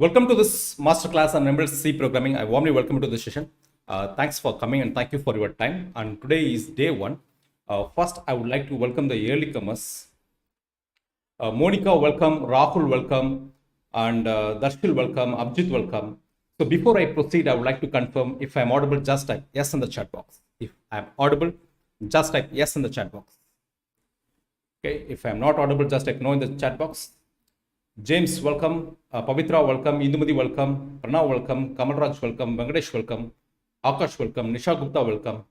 Welcome to this masterclass on embedded C programming. I warmly welcome you to this session. Thanks for coming and thank you for your time. And today is day one. First, I would like to welcome the early comers. Monica, welcome. Rahul, welcome. And Darshil, welcome. Abjit, welcome. So before I proceed, I would like to confirm if I'm audible, just type yes in the chat box. If I'm audible, just type yes in the chat box. Okay, if I'm not audible, just type no in the chat box. James, welcome. Pavitra, welcome. Indumati, welcome. Pranav, welcome. Kamalraj, welcome. Venkatesh, welcome. Akash, welcome. Nisha Gupta, welcome.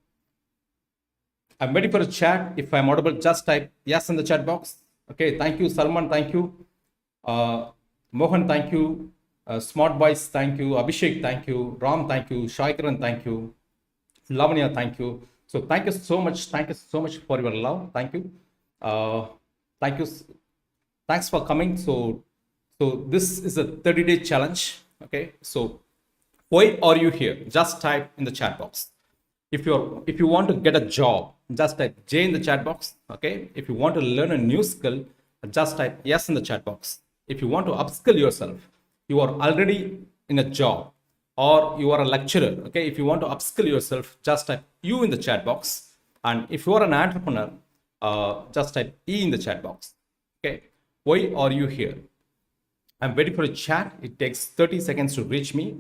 I'm ready for a chat. If I'm audible, just type yes in the chat box. Okay, thank you. Salman, thank you. Mohan, thank you. Smart Boys, thank you. Abhishek, thank you. Ram, thank you. Shaikaran, thank you. Lavanya, thank you. So thank you so much. Thank you so much for your love. Thank you. Thank you. Thanks for coming. So this is a 30-day challenge. Okay. So why are you here? Just type in the chat box. If you want to get a job, just type J in the chat box. Okay. If you want to learn a new skill, just type yes in the chat box. If you want to upskill yourself, you are already in a job or you are a lecturer. Okay. If you want to upskill yourself, just type U in the chat box. And if you are an entrepreneur, just type E in the chat box. Okay. Why are you here? I'm waiting for a chat. It takes 30 seconds to reach me.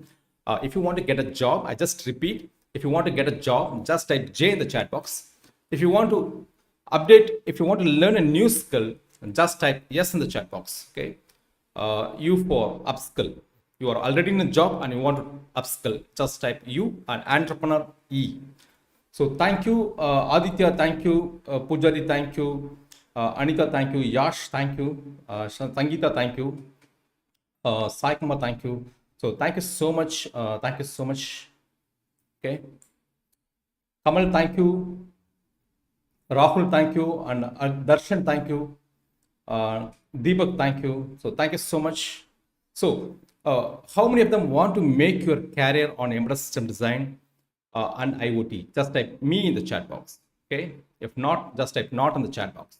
If you want to get a job, I just repeat. If you want to get a job, just type J in the chat box. If you want to update, if you want to learn a new skill, just type yes in the chat box. Okay. U for upskill. You are already in a job and you want to upskill. Just type U and entrepreneur E. So thank you, Aditya. Thank you, Pujari. Thank you, Anita. Thank you, Yash. Thank you, Sangeeta. Thank you. Sai Kumar, thank you. So thank you so much. Thank you so much. Okay. Kamal, thank you. Rahul, thank you. And Darshan, thank you. Deepak, thank you. So thank you so much. So how many of them want to make your career on embedded system design and IoT? Just type me in the chat box. Okay. If not, just type not in the chat box.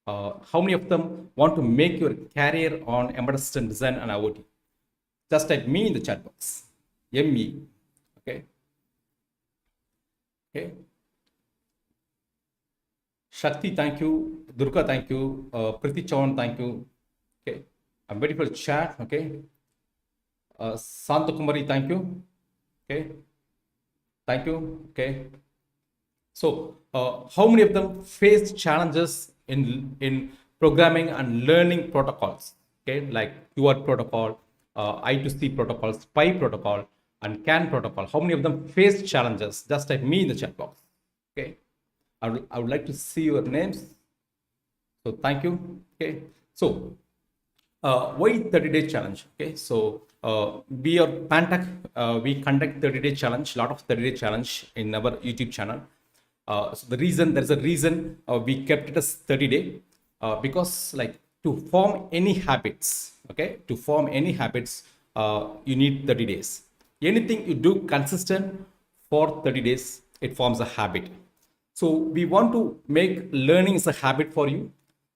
How many of them want to make your career on embedded system design and IoT? Just type me in the chat box. ME. Okay. Okay. Shakti, thank you. Durga, thank you. Priti Chavan, thank you. Okay. I'm ready for the chat. Okay. Santa Kumari, thank you. Okay. Thank you. Okay. So, how many of them face challenges in programming and learning protocols? Okay, like UART protocol, I2C protocol, SPI protocol, and CAN protocol. How many of them face challenges? Just type me in the chat box. Okay, I would like to see your names. So thank you. Okay, so why 30-day challenge? Okay, so we are Pantech. We conduct 30-day challenge, lot of 30-day challenge in our YouTube channel. So there's a reason we kept it as 30-day because like to form any habits, okay, to form any habits, you need 30 days. Anything you do consistent for 30 days, it forms a habit. So we want to make learning as a habit for you.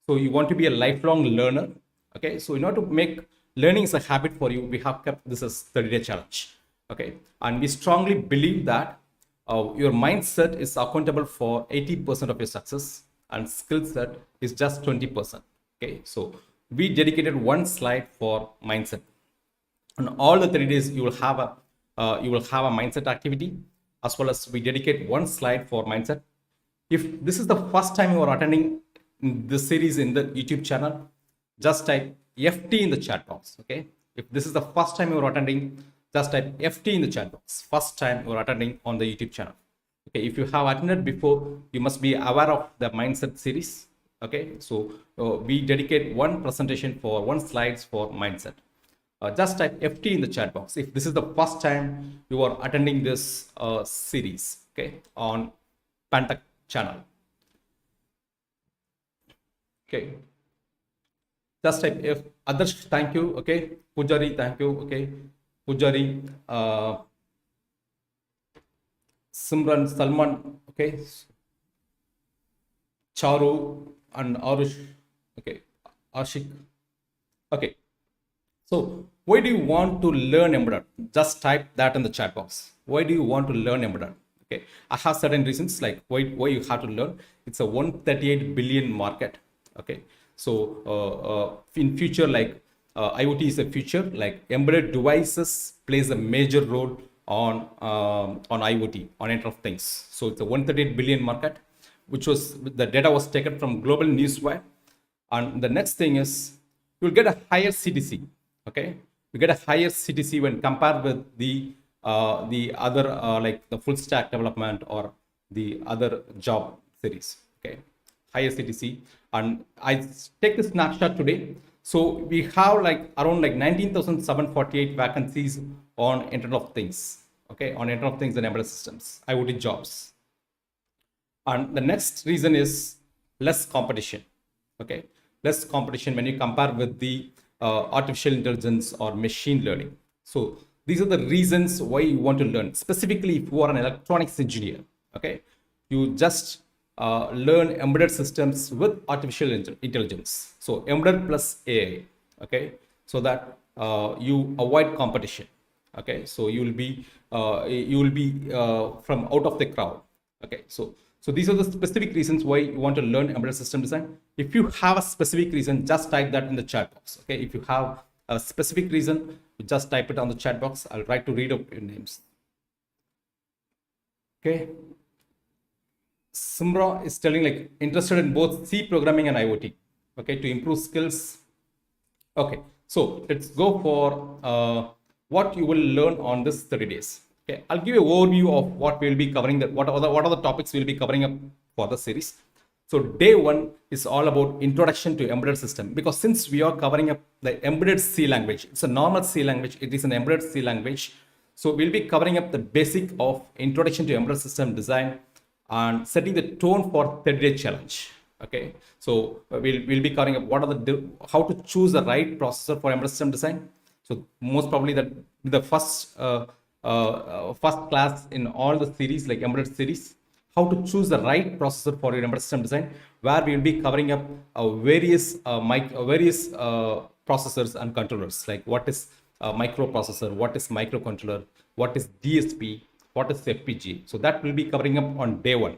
So you want to be a lifelong learner. Okay, so in order to make learning as a habit for you, we have kept this as 30-day challenge. Okay, and we strongly believe that your mindset is accountable for 80% of your success and skill set is just 20%. Okay, so we dedicated one slide for mindset. On all the 30 days, you will have a mindset activity, as well as we dedicate one slide for mindset. If this is the first time you are attending this series in the YouTube channel, just type FT in the chat box. Okay, if this is the first time you are attending, just type FT in the chat box. First time you are attending on the YouTube channel. Okay, if you have attended before, you must be aware of the mindset series. Okay, so we dedicate one presentation for one slides for mindset. Just type FT in the chat box if this is the first time you are attending this series. Okay, on Pantech channel. Okay. Just type F. Others, thank you. Okay. Pujari, thank you. Okay. Pujari, Simran, Salman, okay. Charu and Arush, okay. Ashik, okay. So why do you want to learn embedded? Just type that in the chat box. Why do you want to learn embedded? Okay, I have certain reasons like why you have to learn. It's a 138 billion market. Okay, so in future, like IoT is a future, like embedded devices plays a major role on IoT, on Internet of Things. So it's a 138 billion market, which was the data was taken from Global Newswire. And the next thing is you'll get a higher CTC. Okay, you get a higher CTC when compared with the other like the full stack development or the other job series. Okay, higher CTC. And I take the snapshot today. So we have like around like 19,748 vacancies on Internet of Things. Okay, on Internet of Things and embedded systems, IoT jobs. And the next reason is less competition. Okay, less competition when you compare with the artificial intelligence or machine learning. So these are the reasons why you want to learn. Specifically, if you are an electronics engineer, okay, you just learn embedded systems with artificial intelligence. So embedded plus AI, okay, so that you avoid competition. Okay, so you will be from out of the crowd. Okay, so these are the specific reasons why you want to learn embedded system design. If you have a specific reason, just type that in the chat box. Okay, if you have a specific reason, just type it on the chat box. I'll try to read out your names. Okay, Simra is telling like interested in both C programming and IoT. Okay, to improve skills. Okay, so let's go for what you will learn on this 30 days. Okay, I'll give you an overview of what we'll be covering. What are the topics we'll be covering up for the series. So day one is all about introduction to embedded system, because since we are covering up the embedded C language, it's a normal C language. It is an embedded C language. So we'll be covering up the basic of introduction to embedded system design and setting the tone for 30-day challenge. Okay, so we'll be covering up what are how to choose the right processor for embedded system design. So most probably the first class in all the series, like embedded series, how to choose the right processor for your embedded system design, where we will be covering up various processors and controllers, like what is microprocessor, what is microcontroller, what is DSP, what is FPGA. So that will be covering up on day one.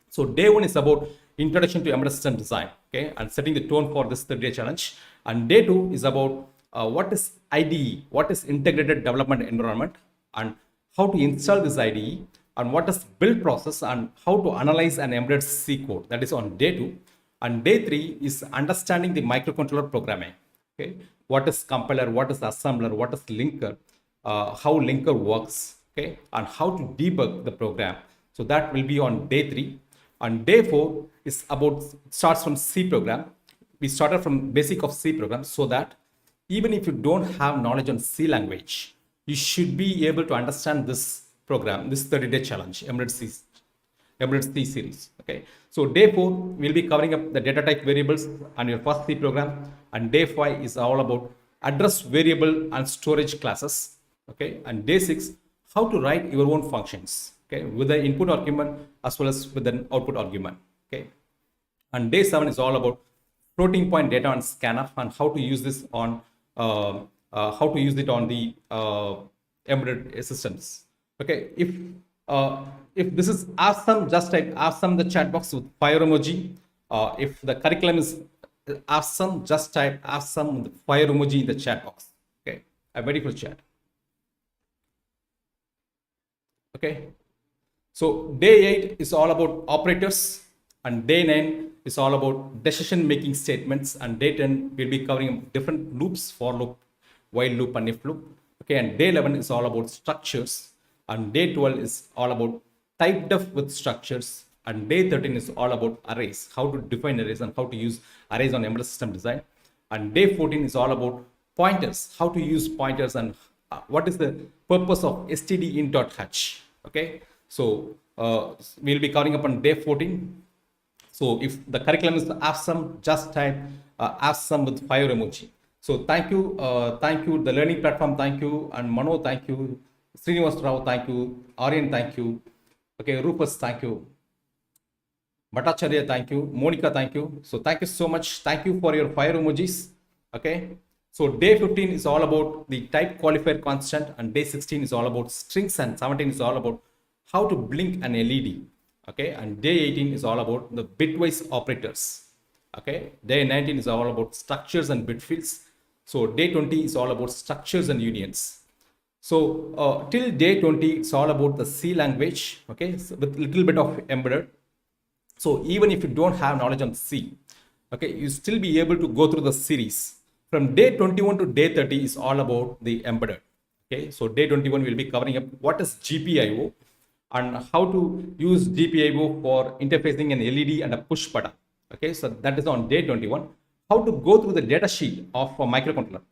So day one is about introduction to embedded system design, okay, and setting the tone for this 30-day challenge. And day two is about what is IDE, what is integrated development environment, and how to install this IDE, and what is build process, and how to analyze an embedded C code. That is on day two. And day three is understanding the microcontroller programming. Okay, what is compiler, what is assembler, what is linker, how linker works, okay, and how to debug the program. So that will be on day three. And day four is about starts from C program. We started from basic of C program, so that even if you don't have knowledge on C language, you should be able to understand this program, this 30-day challenge, embedded C series. Okay, so day 4 we'll be covering up the data type variables and your first C program, and day 5 is all about address variable and storage classes. Okay, and day 6 how to write your own functions, okay, with the input argument as well as with an output argument. Okay, and day 7 is all about floating point data on scanf and how to use this on how to use it on the embedded systems. Okay, if this is awesome, just type awesome the chat box with fire emoji. If the curriculum is awesome, just type awesome with fire emoji in the chat box. Okay, I'm ready for chat. Okay, so day 8 is all about operators, and day 9 is all about decision making statements, and day 10 we'll be covering different loops, for loop, while loop, and if loop. Okay, and day 11 is all about structures, and day 12 is all about type def with structures, and day 13 is all about arrays, how to define arrays and how to use arrays on embedded system design, and day 14 is all about pointers, how to use pointers, and what is the purpose of stdin.h. Okay, so we'll be covering up on day 14. So if the curriculum is awesome, just type awesome with fire emoji. So thank you, the learning platform, thank you, and Mano, thank you, Srinivas Rao, thank you, Aryan, thank you, okay, Rufus, thank you, Bhattacharya, thank you, Monica, thank you. So thank you so much. Thank you for your fire emojis. Okay, So day 15 is all about the type qualifier constant, and day 16 is all about strings, and 17 is all about how to blink an LED. Okay, and day 18 is all about the bitwise operators. Okay, day 19 is all about structures and bit fields. So day 20 is all about structures and unions. So till day 20, it's all about the C language. Okay, so with a little bit of embedded. So even if you don't have knowledge on C, okay, you still be able to go through the series. From day 21 to day 30 is all about the embedded. Okay, so day 21 will be covering up what is GPIO and how to use GPIO for interfacing an LED and a push button. Okay, so that is on day 21. How to go through the data sheet of a microcontroller.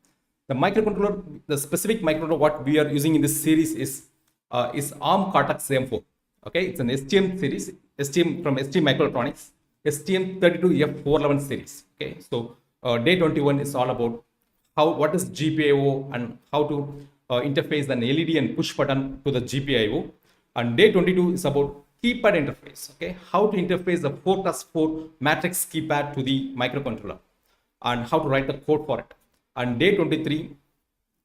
The microcontroller, the specific microcontroller what we are using in this series is ARM Cortex M4. Okay, it's an STM series, STM from ST Microelectronics, STM32F411 series. Okay, so day 21 is all about what is GPIO and how to interface an LED and push button to the GPIO. And day 22 is about keypad interface. Okay, how to interface the 4x4 matrix keypad to the microcontroller and how to write the code for it. And day 23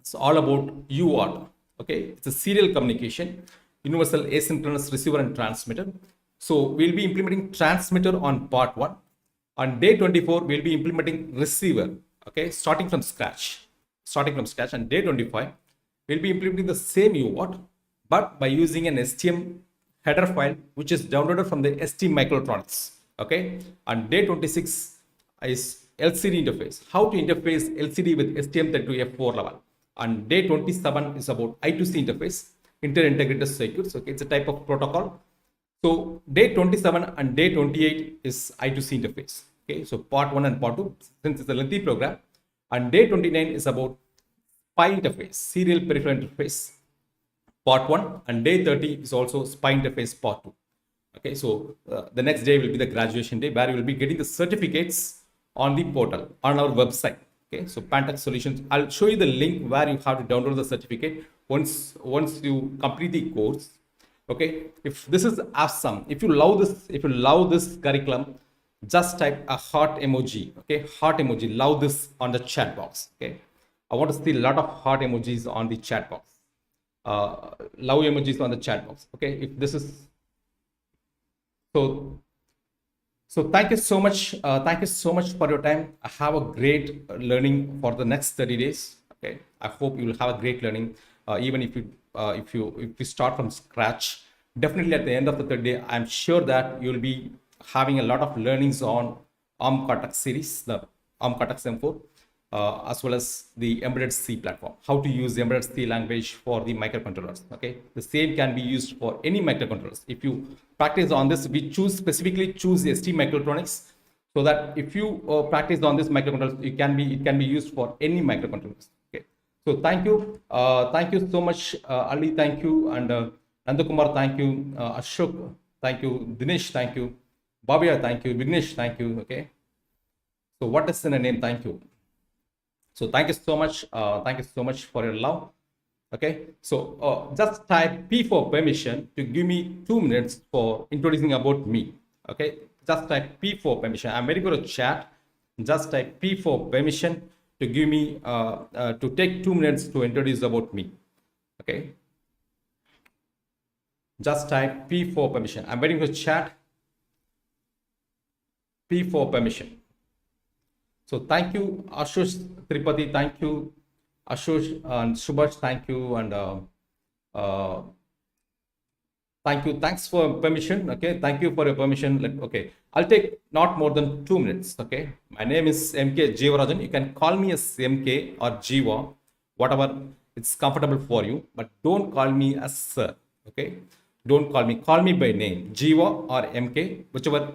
is all about UART. Okay, it's a serial communication, universal asynchronous receiver and transmitter. So we'll be implementing transmitter on part 1. On day 24, we'll be implementing receiver. Okay, starting from scratch. And day 25, we'll be implementing the same UART, but by using an STM header file, which is downloaded from the ST Microelectronics. Okay, and day 26 is LCD interface. How to interface LCD with STM32F411. And day 27 is about I2C interface, inter-integrated circuits. Okay, it's a type of protocol. So day 27 and day 28 is I2C interface. Okay, so part 1 and part 2, since it's a lengthy program. And day 29 is about SPI interface, serial peripheral interface, part 1. And day 30 is also SPI interface, part 2. Okay, so the next day will be the graduation day, where you will be getting the certificates on the portal, on our website. Okay, so Pantech Solutions, I'll show you the link where you have to download the certificate once you complete the course. Okay, if this is awesome, if you love this curriculum, just type a heart emoji. Okay, heart emoji, love this on the chat box. Okay, I want to see a lot of heart emojis on the chat box, love emojis on the chat box. Okay, if this is so thank you so much. Thank you so much for your time. I have a great learning for the next 30 days. Okay, I hope you will have a great learning. Even if you start from scratch, definitely at the end of the third day, I'm sure that you will be having a lot of learnings on ARM Cortex series, the ARM Cortex M4, as well as the embedded C platform. How to use the embedded C language for the microcontrollers. Okay, the same can be used for any microcontrollers. If you practice on this, we specifically choose ST Microelectronics, so that if you practice on this microcontrollers, it can be used for any microcontrollers. Okay, so thank you so much, Ali, thank you, and Nandakumar, thank you, Ashok, thank you, Dinesh, thank you, Bhavya, thank you, Vignesh, thank you. Okay, so what is in a name? Thank you. So thank you so much. Thank you so much for your love. Okay, so just type P for permission to give me 2 minutes for introducing about me. Okay, just type P for permission. I'm ready for a chat. Just type P for permission to give me to take 2 minutes to introduce about me. Okay, just type P for permission. I'm waiting for chat. P for permission. So thank you, Ashush Tripati. Thank you, Ashush and Subhash. Thank you, and thank you. Thanks for permission. Okay, thank you for your permission. Okay, I'll take not more than 2 minutes. Okay, my name is MK Jeevarajan. You can call me as MK or Jeeva, whatever it's comfortable for you, but don't call me as sir. Okay, don't call me by name, Jeeva or MK,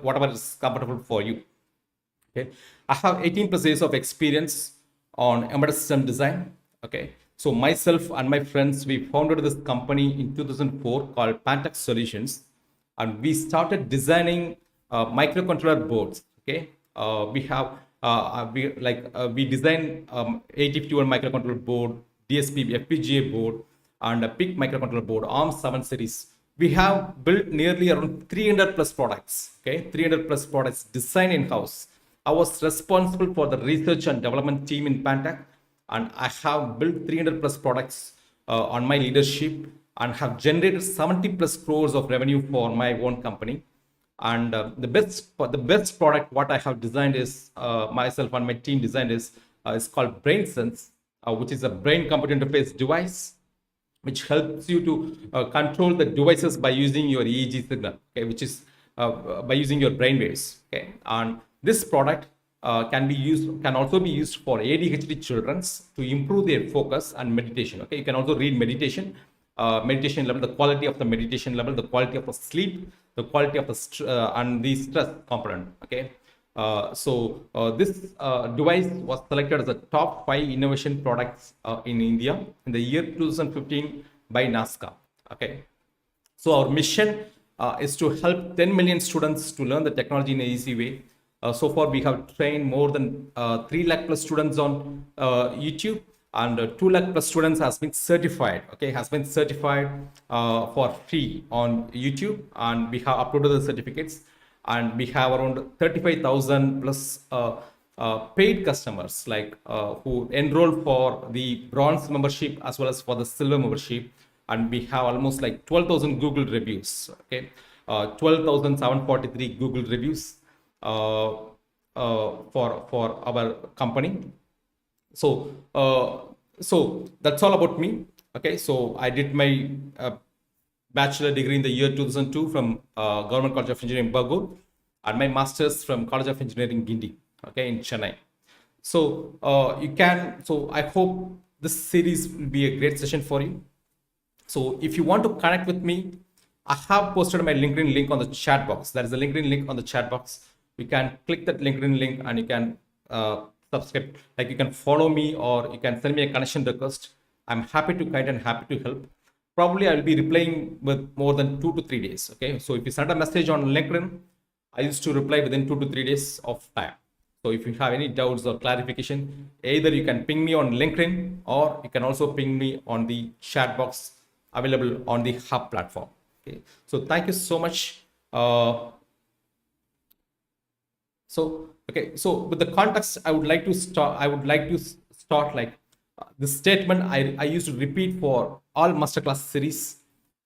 whatever is comfortable for you. Okay, I have 18 plus years of experience on embedded system design. Okay, so myself and my friends, we founded this company in 2004 called Pantech Solutions, and we started designing microcontroller boards. Okay, we design 8051 microcontroller board, DSP FPGA board, and a PIC microcontroller board, ARM 7 series. We have built nearly around 300 plus products. Okay, 300 plus products designed in house. I was responsible for the research and development team in Pantech, and I have built 300 plus products on my leadership and have generated 70 plus crores of revenue for my own company. And the best product what I have designed is myself and my team designed is called BrainSense, which is a brain computer interface device which helps you to control the devices by using your EEG signal, okay, which is by using your brain waves. Okay, and this product can also be used for ADHD children to improve their focus and meditation. Okay, you can also read meditation level, the quality of the meditation level, the quality of the sleep, the quality of the and the stress component. Okay, this device was selected as the top 5 innovation products in India in the year 2015 by NASCA. Okay, so our mission is to help 10 million students to learn the technology in an easy way. So far, we have trained more than 3 lakh plus students on YouTube, and 2 lakh plus students has been certified. Okay, has been certified for free on YouTube, and we have uploaded the certificates. And we have around 35,000 plus paid customers, like who enroll for the bronze membership as well as for the silver membership. And we have almost like 12,000 Google reviews. Okay, 12,743 Google reviews for our company. So that's all about me. Okay, so I did my bachelor degree in the year 2002 from Government College of Engineering, Bagur, and my master's from College of Engineering, Gindi, okay, in Chennai. So I hope this series will be a great session for you. So if you want to connect with me, I have posted my LinkedIn link on the chat box. There is a LinkedIn link on the chat box. You can click that LinkedIn link and you can subscribe. Like, you can follow me or you can send me a connection request. I'm happy to guide and happy to help. Probably I will be replying with more than 2 to 3 days. Okay, so if you send a message on LinkedIn, I used to reply within 2 to 3 days of time. So if you have any doubts or clarification, either you can ping me on LinkedIn or you can also ping me on the chat box available on the Hub platform. Okay, so thank you so much. So with the context, I would like to start like this statement I used to repeat for all masterclass series.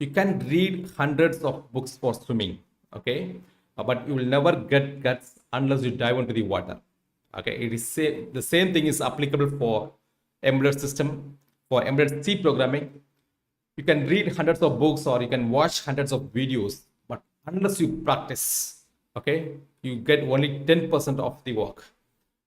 You can read hundreds of books for swimming, okay, but you will never get guts unless you dive into the water. Okay, it is the same thing is applicable for embedded system, for embedded C programming. You can read hundreds of books or you can watch hundreds of videos, but unless you practice, okay, you get only 10% of the work.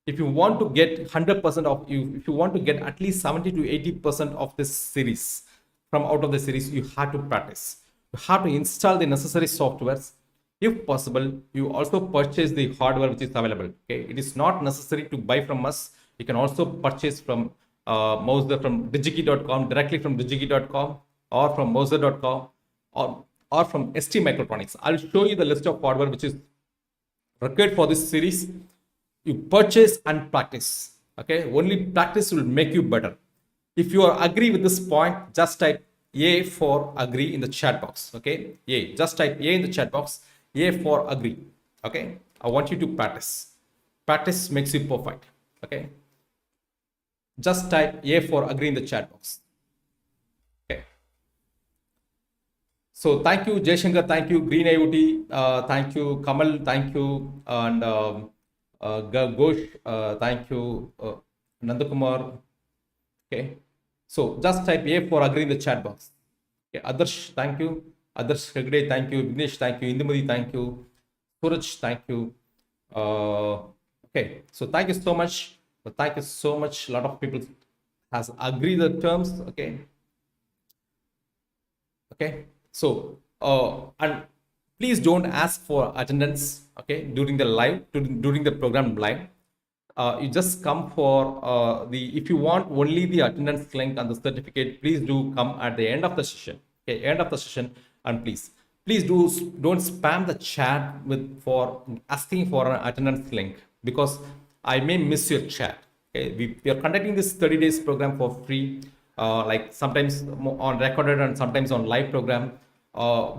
If you want to get 100% of you, if you want to get at least 70 to 80% of this series from out of the series, you have to practice. You have to install the necessary softwares. If possible, you also purchase the hardware which is available. Okay, it is not necessary to buy from us. You can also purchase from Mouser, from Digikey.com, directly from Digikey.com, or from Mouser.com, or from ST Microtronics. I'll show you the list of hardware which is required for this series. You purchase and practice. Okay, only practice will make you better. If you agree with this point, just type A for agree in the chat box. Okay, A. Just type A in the chat box. A for agree. Okay, I want you to practice. Practice makes you perfect. Okay, just type A for agree in the chat box. Okay. So thank you, Jayshankar. Thank you, Green IoT. Thank you, Kamal. Thank you, and Ghosh. Thank you, Nandakumar. Okay. So just type A for agree in the chat box. Okay. Adarsh, thank you. Adarsh Hegde, thank you. Vignesh, thank you. Indumadi, thank you. Suraj, thank you. Okay. So thank you so much. Thank you so much. A lot of people has agreed the terms. Okay. Okay. So and please don't ask for attendance. Okay, during the program live. You just come for if you want only the attendance link and the certificate, please do come at the end of the session. Okay, end of the session, and please don't spam the chat for asking for an attendance link, because I may miss your chat. Okay, we are conducting this 30 days program for free, like sometimes on recorded and sometimes on live program.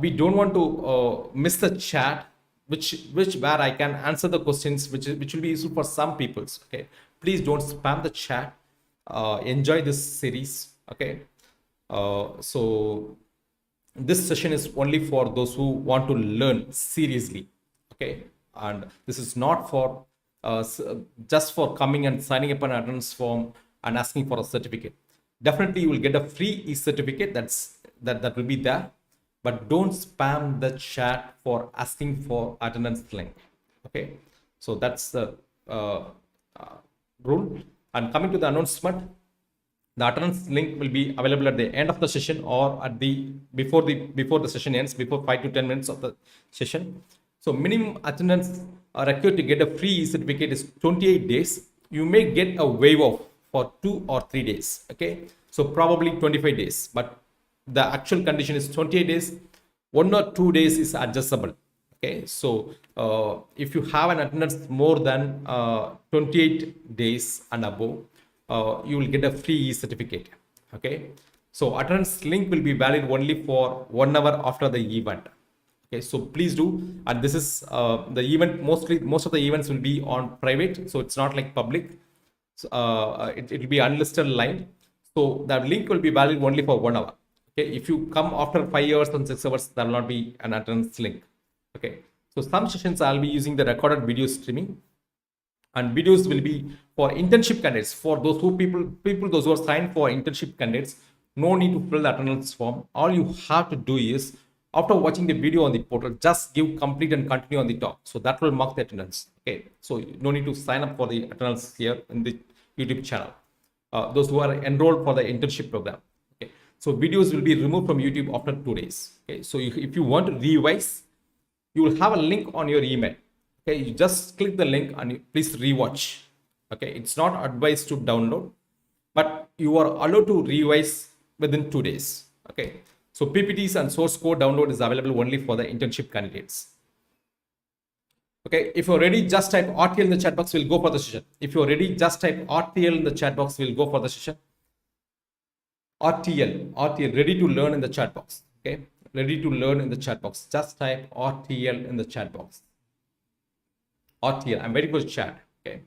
We don't want to miss the chat, which where I can answer the questions which will be useful for some people. Okay, please don't spam the chat. enjoy this series. Okay, so this session is only for those who want to learn seriously. Okay, and this is not for just for coming and signing up an attendance form and asking for a certificate. Definitely you will get a free e-certificate that will be there, but don't spam the chat for asking for attendance link. Okay, so that's the uh, uh, rule. And coming to the announcement, the attendance link will be available at the end of the session or at the before the session ends, before 5 to 10 minutes of the session. So minimum attendance required to get a free certificate is 28 days. You may get a waive off for 2 or 3 days. Okay, so probably 25 days, but the actual condition is 28 days. 1 or 2 days is adjustable. Okay, so if you have an attendance more than 28 days and above, you will get a free certificate. Okay, so attendance link will be valid only for 1 hour after the event. Okay, so please do. And this is the event, most of the events will be on private, so it's not like public. So, it will be unlisted line, so the link will be valid only for 1 hour. Okay, if you come after 5 hours and 6 hours, there will not be an attendance link. Okay, so some sessions I'll be using the recorded video streaming, and videos will be for internship candidates. For those those who are signed for internship candidates, no need to fill the attendance form. All you have to do is, after watching the video on the portal, just give complete and continue on the top. So that will mark the attendance. Okay, so no need to sign up for the attendance here in the YouTube channel. Those who are enrolled for the internship program. Okay, so videos will be removed from YouTube after 2 days. Okay, so if you want to revise, you will have a link on your email. Okay, you just click the link and please rewatch. Okay, it's not advised to download, but you are allowed to revise within 2 days. Okay, so PPTs and source code download is available only for the internship candidates. Okay, if you're ready, just type RTL in the chat box, we'll go for the session. If you're ready, just type RTL in the chat box, we'll go for the session. RTL, ready to learn in the chat box. Okay, ready to learn in the chat box. Just type RTL in the chat box. RTL, I'm waiting for the chat. Okay.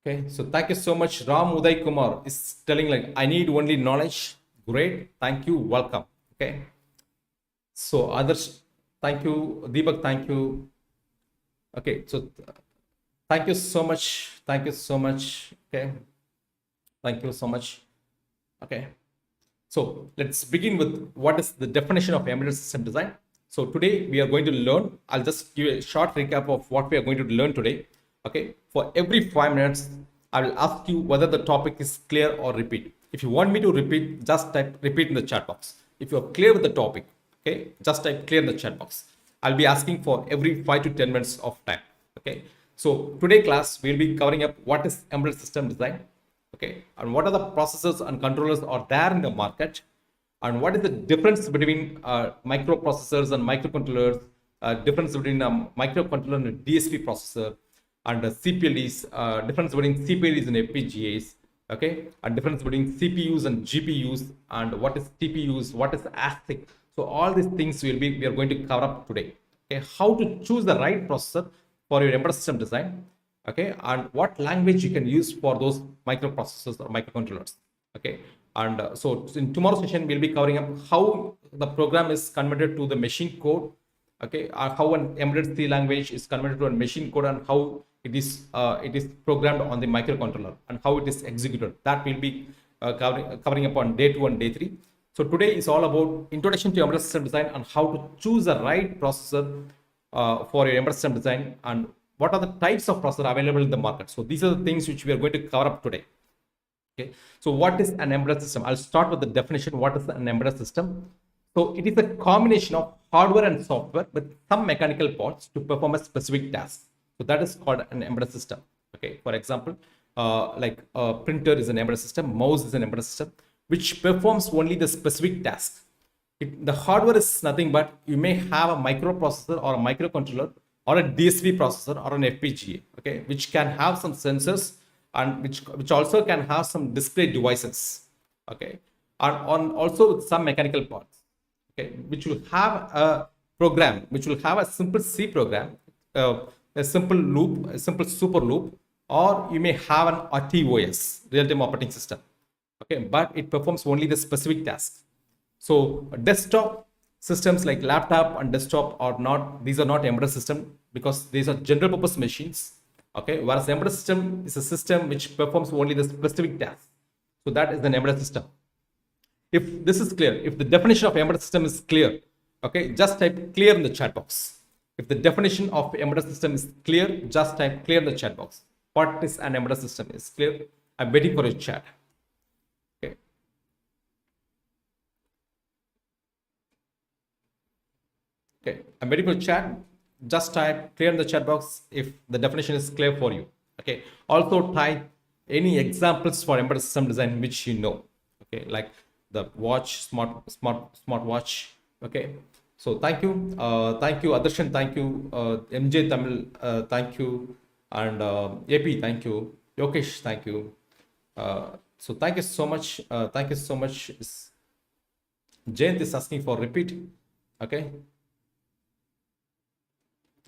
Okay, so thank you so much. Ram Uday Kumar is telling like, I need only knowledge. Great, thank you, welcome. Okay, so others, thank you. Deepak, thank you. Okay, so thank you so much. Thank you so much. Okay, thank you so much. Okay, so let's begin with what is the definition of embedded system design. So today we are going to learn, I'll just give a short recap of what we are going to learn today. Okay, for every 5 minutes, I will ask you whether the topic is clear or repeat. If you want me to repeat, just type repeat in the chat box. If you're clear with the topic, okay, just type clear in the chat box. I'll be asking for every 5 to 10 minutes of time. Okay, so today class, we'll be covering up what is embedded system design. Okay, and what are the processors and controllers are there in the market, and what is the difference between microprocessors and microcontrollers, difference between a microcontroller and a DSP processor, and CPLDs, difference between CPLDs and FPGAs, okay, and difference between CPUs and GPUs, and what is TPUs, what is ASIC. So all these things we are going to cover up today. Okay, how to choose the right processor for your embedded system design, okay, and what language you can use for those microprocessors or microcontrollers. Okay, and so in tomorrow's session we'll be covering up how the program is converted to the machine code. Okay, how an embedded C language is converted to a machine code, and how it is programmed on the microcontroller, and how it is executed. That will be covering up on day 2 and day 3. So today is all about introduction to embedded system design and how to choose the right processor for your embedded system design, and what are the types of processor available in the market. So these are the things which we are going to cover up today. Okay, so what is an embedded system? I'll start with the definition. What is an embedded system? So it is a combination of hardware and software with some mechanical parts to perform a specific task. So that is called an embedded system. Okay, for example, like a printer is an embedded system, mouse is an embedded system, which performs only the specific task. The hardware is nothing but you may have a microprocessor or a microcontroller or a DSP processor or an FPGA, okay, which can have some sensors, and which also can have some display devices, okay, and on also with some mechanical parts, okay, which will have a program, which will have a simple C program, a simple loop, a simple super loop, or you may have an RTOS, real-time operating system. Okay, but it performs only the specific task. So desktop systems like laptop and desktop are not, these are not embedded system because these are general purpose machines. Okay, whereas embedded system is a system which performs only the specific task. So that is an embedded system. If this is clear, if the definition of embedded system is clear, okay, just type clear in the chat box. If the definition of embedded system is clear, just type clear in the chat box. What is an embedded system is clear. I'm waiting for your chat. Okay. Okay, I'm waiting for your chat. Just type clear in the chat box if the definition is clear for you. Okay. Also type any examples for embedded system design which you know. Okay, like the watch, smart watch. Okay. So thank you, Adarshan, thank you, MJ Tamil, thank you, and AP, thank you, Yokesh, thank you. So thank you so much. Thank you so much. Jayant is asking for repeat. Okay.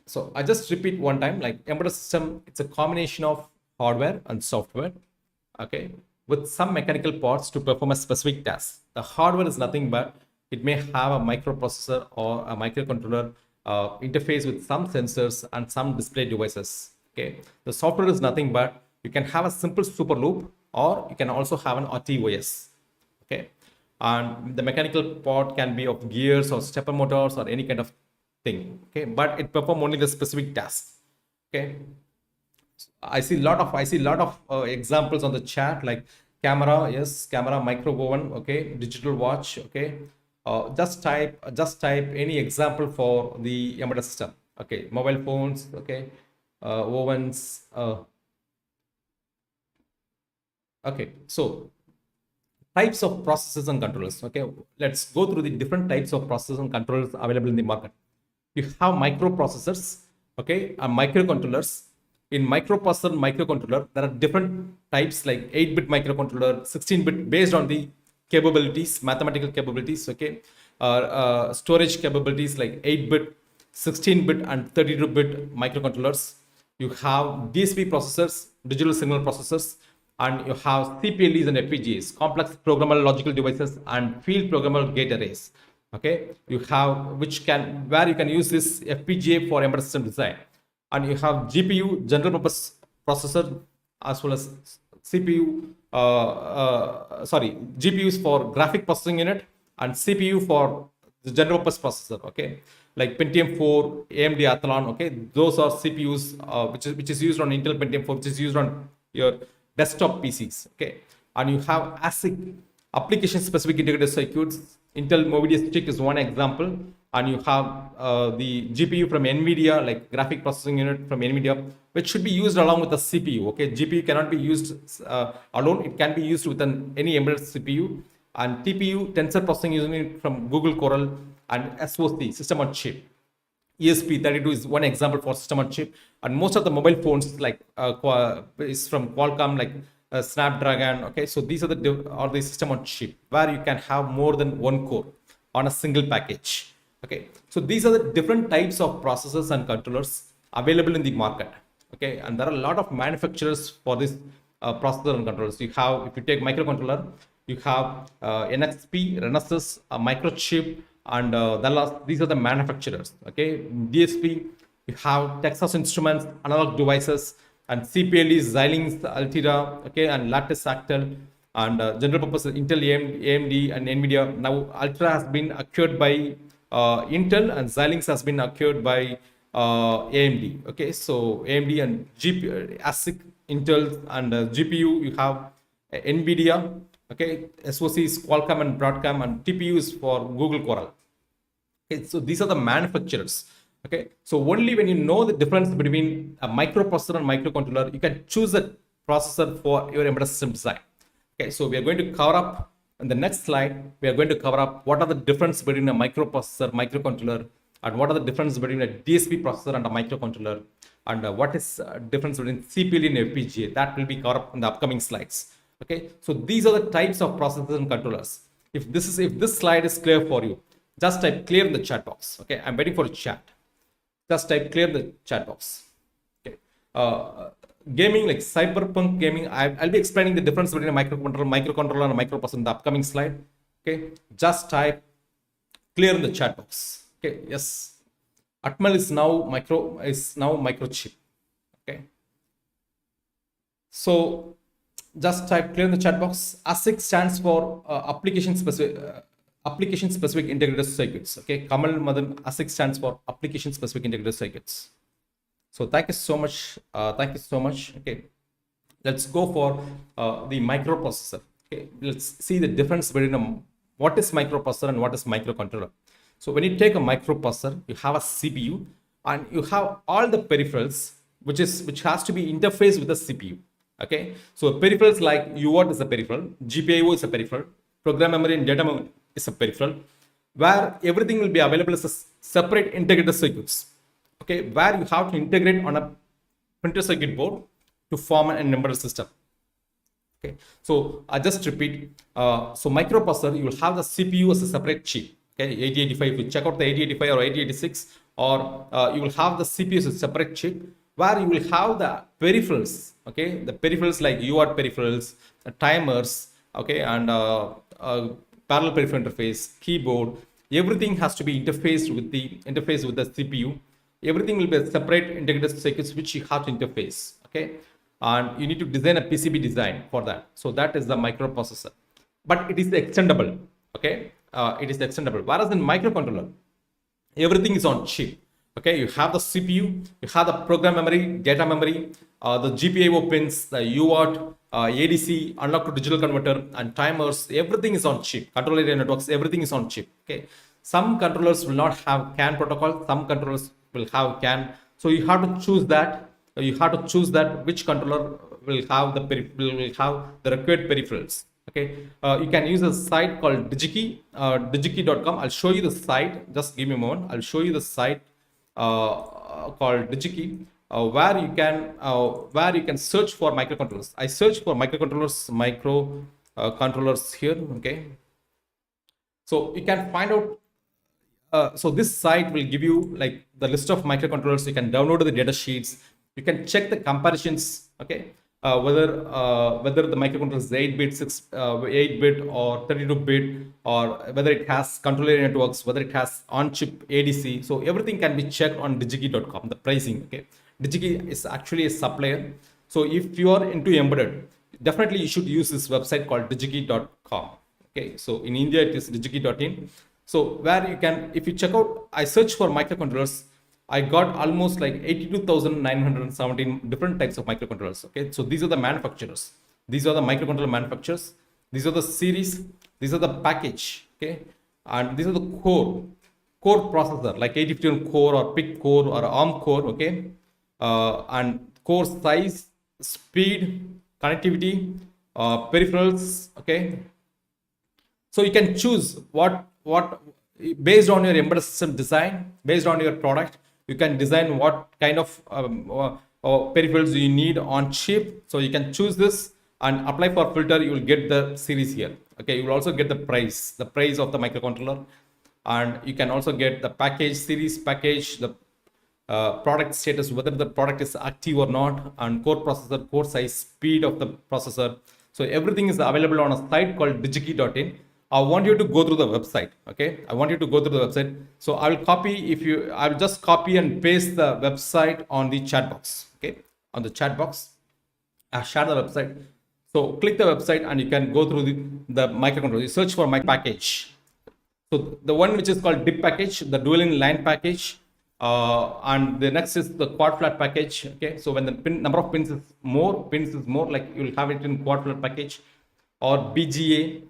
So I just repeat one time, like embedded system, it's a combination of hardware and software. Okay, with some mechanical parts to perform a specific task. The hardware is nothing but it may have a microprocessor or a microcontroller interface with some sensors and some display devices. Okay, the software is nothing but you can have a simple super loop or you can also have an RTOS. Okay, and the mechanical part can be of gears or stepper motors or any kind of thing. Okay, but it perform only the specific task. Okay, I see a lot of examples on the chat like camera, yes, camera, micro oven, okay, digital watch, okay. Just type any example for the embedded system. Okay, mobile phones, okay, ovens. Okay, so types of processors and controllers. Okay, let's go through the different types of processors and controllers available in the market. You have microprocessors, okay, and microcontrollers. In microprocessor and microcontroller, there are different types like 8-bit microcontroller, 16-bit based on the capabilities, mathematical capabilities, okay, storage capabilities like 8-bit, 16-bit, and 32-bit microcontrollers. You have DSP processors, digital signal processors, and you have CPLEs and FPGAs, complex programmable logical devices, and field programmable gate arrays. Okay, you have where you can use this FPGA for embedded system design. And you have GPU, general purpose processor, as well as CPU, GPUs for graphic processing unit and CPU for the general purpose processor. Okay, like Pentium 4, AMD Athlon. Okay, those are CPUs which is used on Intel Pentium 4, which is used on your desktop PCs. Okay, and you have ASIC, application specific integrated circuits. Intel Movidius Stick is one example. And you have the GPU from NVIDIA, like graphic processing unit from NVIDIA, which should be used along with the CPU. Okay, GPU cannot be used alone. It can be used with any embedded CPU. And TPU, tensor processing unit from Google Coral, and SoC, system on chip. ESP32 is one example for system on chip. And most of the mobile phones like is from Qualcomm, like Snapdragon. Okay, so these are the system on chip where you can have more than one core on a single package. Okay, so these are the different types of processors and controllers available in the market. Okay, and there are a lot of manufacturers for this processor and controllers. You have, if you take microcontroller, you have NXP, Renesas, Microchip, and these are the manufacturers. Okay, DSP, you have Texas Instruments, Analog Devices, and CPLEs, Xilinx, Altera, okay, and Lattice Actel, and general purpose Intel, AMD, and NVIDIA. Now, Altera has been acquired by Intel, and Xilinx has been acquired by AMD. Okay, so AMD and GPU, ASIC, Intel, and GPU, you have NVIDIA. Okay, SoC is Qualcomm and Broadcom, and TPU is for Google Coral. Okay, so these are the manufacturers. Okay, so only when you know the difference between a microprocessor and microcontroller, you can choose a processor for your embedded system design. Okay, so we are going to cover up in the next slide. We are going to cover up what are the difference between a microprocessor, microcontroller, and what are the difference between a DSP processor and a microcontroller, and what is difference between CPU and FPGA. That will be covered up in the upcoming slides. Okay, so these are the types of processors and controllers. If this slide is clear for you, just type clear in the chat box. Okay, I'm waiting for a chat. Just type clear the chat box. Okay. Gaming, like cyberpunk gaming, I'll be explaining the difference between a microcontroller and a microprocessor in the upcoming slide. Okay. Just type clear in the chat box. Okay. Yes. Atmel is now microchip. Okay. So just type clear in the chat box. ASIC stands for application specific integrated circuits. Okay, Kamal Madan, ASIC stands for application specific integrated circuits. So thank you so much. Okay, let's go for the microprocessor. Okay, let's see the difference between what is microprocessor and what is microcontroller. So when you take a microprocessor, you have a CPU and you have all the peripherals which has to be interfaced with the CPU. Okay, so peripherals like UART is a peripheral, GPIO is a peripheral, program memory and data memory is a peripheral, where everything will be available as a separate integrated circuits. Okay, where you have to integrate on a printed circuit board to form an embedded system. Okay, so I just repeat. So microprocessor, you will have the CPU as a separate chip. Okay, 8085. If you check out the 8085 or 8086, or you will have the CPU as a separate chip, where you will have the peripherals. Okay, the peripherals like UART peripherals, timers. Okay, and parallel peripheral interface, keyboard. Everything has to be interfaced with the CPU. Everything will be a separate integrated circuits which you have to interface. Okay, and you need to design a PCB design for that. So that is the microprocessor, but it is extendable. Okay, it is extendable. Whereas in microcontroller, everything is on chip. Okay, you have the CPU, you have the program memory, data memory, the GPIO pins, the UART, ADC, analog to digital converter, and timers. Everything is on chip. Controller area networks, everything is on chip. Okay, some controllers will not have CAN protocol. Some controllers will have CAN. So you have to choose that. Which controller will have the required peripherals. Okay, you can use a site called Digikey, digikey.com. I'll show you the site. Just give me a moment. I'll show you the site called Digikey, where you can search for microcontrollers. I search for microcontrollers here. Okay, so you can find out. So this site will give you like the list of microcontrollers. You can download the data sheets. You can check the comparisons. Okay, whether the microcontroller is 8-bit, 8-bit or 32-bit, or whether it has controller networks, whether it has on-chip ADC. So everything can be checked on digikey.com. The pricing. Okay, Digikey is actually a supplier. So if you are into embedded, definitely you should use this website called digikey.com. Okay, so in India it is digikey.in. So where you can, if you check out, I search for microcontrollers, I got almost like 82,917 different types of microcontrollers. Okay, so these are the manufacturers. These are the microcontroller manufacturers. These are the series. These are the package. Okay, and these are the core processor like 8051 core or PIC core or ARM core. Okay, and core size, speed, connectivity, peripherals. Okay, so you can choose what based on your embedded system design, based on your product. You can design what kind of peripherals you need on chip. So you can choose this and apply for filter. You will get the series here. Okay, you will also get the price of the microcontroller, and you can also get the package, series package, the product status, whether the product is active or not, and core processor, core size, speed of the processor. So everything is available on a site called digikey.in. I want you to go through the website. Okay, I want you to go through the website. So I will just copy and paste the website on the chat box. Okay, on the chat box, I share the website. So click the website and you can go through the microcontroller. You search for my package. So the one which is called DIP package, the dual in line package, and the next is the quad flat package. Okay, so when the number of pins is more, like you will have it in quad flat package, or BGA.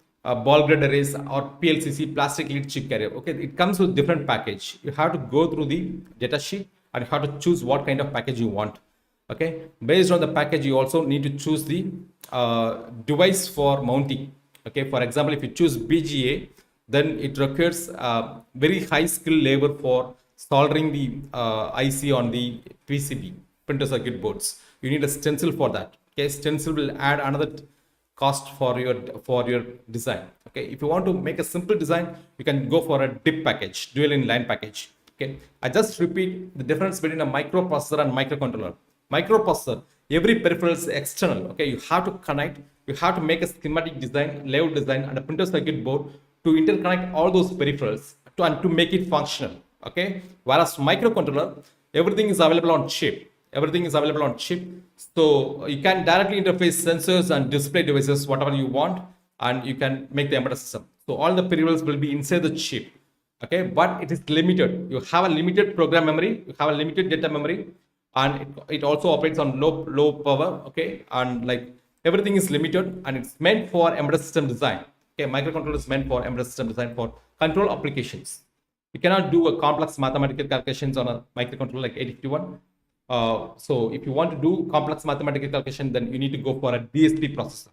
Ball grid arrays, or PLCC, plastic lead chip carrier. Okay, it comes with different package. You have to go through the data sheet and you have to choose what kind of package you want. Okay, based on the package, you also need to choose the device for mounting. Okay, for example, if you choose BGA, then it requires very high skill labor for soldering the IC on the PCB, printer circuit boards. You need a stencil for that. Okay, stencil will add another cost for your design. Okay, if you want to make a simple design, you can go for a DIP package, dual in line package. Okay, I just repeat the difference between a microprocessor and microcontroller. Microprocessor, every peripheral is external. Okay, you have to connect, you have to make a schematic design, layout design, and a printed circuit board to interconnect all those peripherals and to make it functional. Okay, whereas microcontroller, everything is available on chip. Everything is available on chip, so you can directly interface sensors and display devices, whatever you want, and you can make the embedded system. So all the peripherals will be inside the chip. Okay, but it is limited. You have a limited program memory, you have a limited data memory, and it also operates on low power. Okay, and like everything is limited, and it's meant for embedded system design. Okay, microcontroller is meant for embedded system design for control applications. You cannot do a complex mathematical calculations on a microcontroller like 8051. So if you want to do complex mathematical calculation, then you need to go for a DSP processor.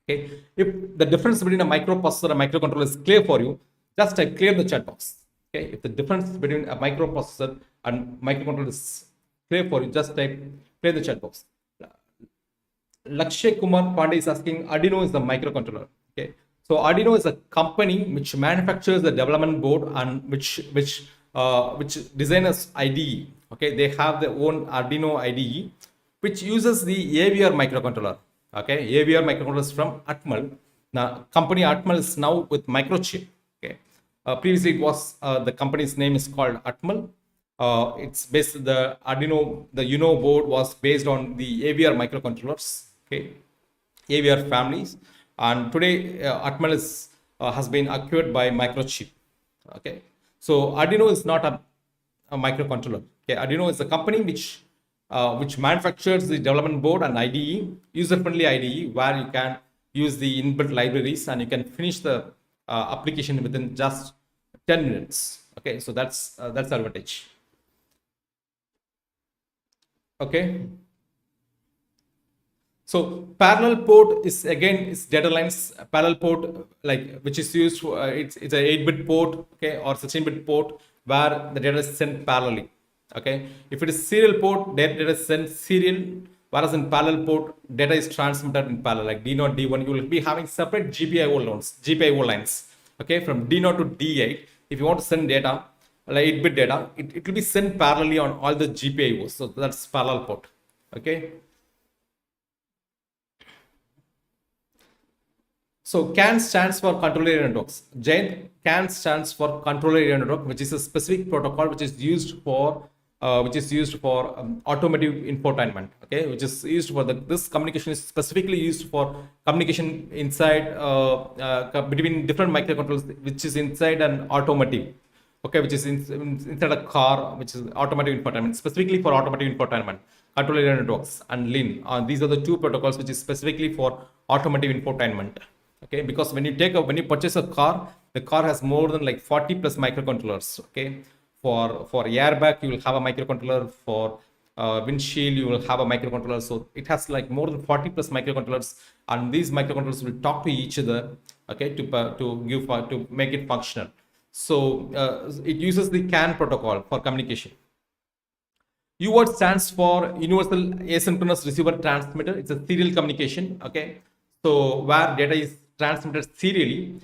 Okay, if the difference between a microprocessor and a microcontroller is clear for you, just clear the chat box. Okay, if the difference between a microprocessor and microcontroller is clear for you, just type clear the chat box. Lakshay Kumar Pandey is asking, Arduino is the microcontroller. Okay, so Arduino is a company which manufactures the development board and which designers IDE. Okay, they have their own Arduino IDE, which uses the AVR microcontroller. Okay, AVR microcontroller is from Atmel. Now, company Atmel is now with Microchip. Okay, previously it was the company's name is called Atmel. It's based the Arduino, the Uno board was based on the AVR microcontrollers. Okay, AVR families, and today Atmel is has been acquired by Microchip. Okay, so Arduino is not a microcontroller. Okay, Arduino is a company which manufactures the development board and IDE, user-friendly IDE, where you can use the inbuilt libraries and you can finish the application within just 10 minutes. Okay, so that's the advantage. Okay. So parallel port is again data lines. Parallel port, like which is used for it's a 8-bit port, okay, or 16-bit port where the data is sent parallelly. Okay, if it is serial port, data is sent serial, whereas in parallel port, data is transmitted in parallel, like D0, D1. You will be having separate GPIO lines. Okay, from D0 to D8. If you want to send data, like 8-bit data, it will be sent parallelly on all the GPIOs. So that's parallel port. Okay. So CAN stands for controller area networks. CAN stands for controller area network, which is a specific protocol which is used for automotive infotainment. Okay, which is used for this communication is specifically used for communication inside between different microcontrollers, which is inside an automotive. Okay, which is inside a car, which is automotive infotainment, specifically for automotive infotainment. Controller area networks and LIN. These are the two protocols which is specifically for automotive infotainment. Okay, because when you purchase a car, the car has more than like 40 plus microcontrollers. Okay, for airbag you will have a microcontroller, for windshield you will have a microcontroller. So it has like more than 40 plus microcontrollers, and these microcontrollers will talk to each other. Okay, to make it functional. So it uses the CAN protocol for communication. UART stands for Universal Asynchronous Receiver Transmitter. It's a serial communication. Okay, so where data is transmitted serially,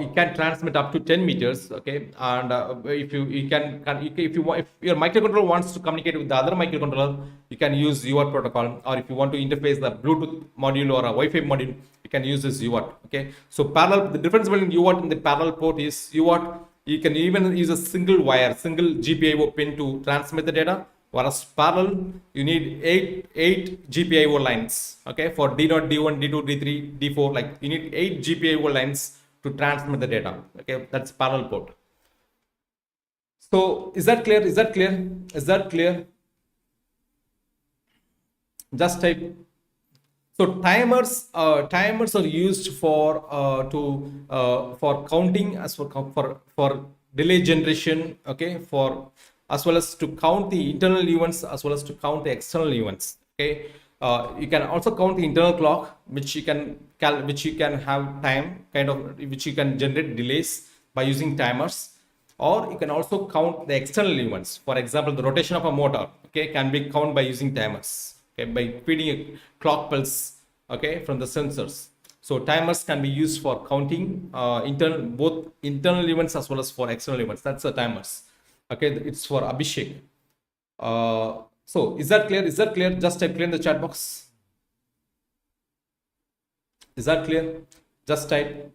you can transmit up to 10 meters. Okay, and if your microcontroller wants to communicate with the other microcontroller, you can use UART protocol. Or if you want to interface the Bluetooth module or a Wi-Fi module, you can use this UART. Okay, so parallel. The difference between UART and the parallel port is UART. You can even use a single GPIO pin to transmit the data. Whereas parallel, you need eight GPIO lines. Okay, for D0, D1, D2, D3, D4, like you need 8 GPIO lines to transmit the data. Okay, that's parallel port. So is that clear? Is that clear? Just type. So timers are used for counting, as for delay generation. Okay, as well as to count the internal events, as well as to count the external events. Okay, you can also count the internal clock, which you can have time which you can generate delays by using timers, or you can also count the external events. For example, the rotation of a motor, okay, can be counted by using timers. Okay, by feeding a clock pulse, okay, from the sensors. So timers can be used for counting both internal events as well as for external events. That's the timers. Okay, it's for Abhishek. So is that clear? Is that clear? Just type clear in the chat box. Is that clear? Just type.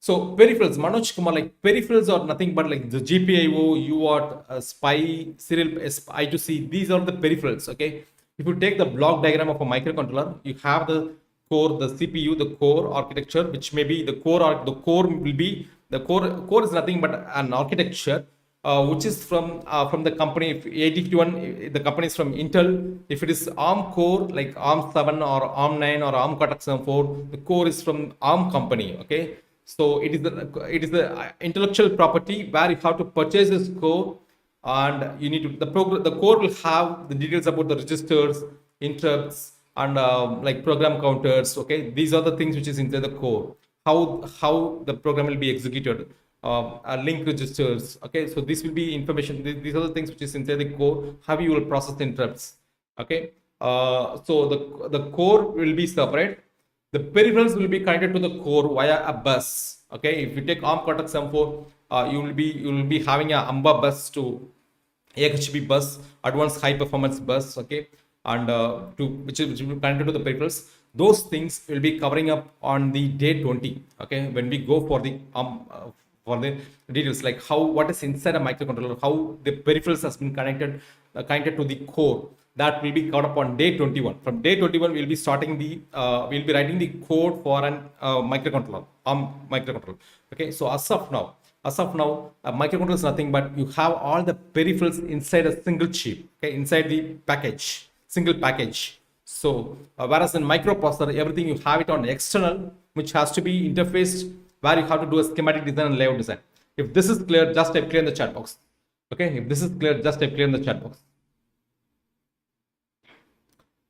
So peripherals, Manoj Kumar, like peripherals are nothing but like the GPIO, UART, SPI, serial I2C. These are the peripherals. Okay. If you take the block diagram of a microcontroller, you have the core, the CPU, the core architecture, which may be the core. The core will be the core. Core is nothing but an architecture which is from the company. If 8051, the company is from Intel. If it is ARM core like ARM 7 or ARM 9 or ARM Cortex M4, the core is from ARM company. Okay, so it is the intellectual property where you have to purchase this core, and you need to the core will have the details about the registers, interrupts, and like program counters. Okay, these are the things which is inside the core. How the program will be executed, link registers. Okay, so this will be information. These are the things which is inside the core. How you will process the interrupts. Okay, so the core will be separate. The peripherals will be connected to the core via a bus. Okay, if you take ARM Cortex M4, you will be having a AMBA bus to AHB bus, advanced high performance bus. Okay, and which will be connected to the peripherals. Those things will be covering up on the day 20. Okay, when we go for the details like what is inside a microcontroller, how the peripherals has been connected to the core. That will be covered up on day 21. From day 21, we'll be starting we'll be writing the code for an microcontroller, microcontroller. Okay, so as of now, a microcontroller is nothing but you have all the peripherals inside a single chip. Okay, inside the single package. So whereas in microprocessor, everything you have it on external, which has to be interfaced, where you have to do a schematic design and layout design. If this is clear, just type clear in the chat box. Okay, if this is clear, just type clear in the chat box.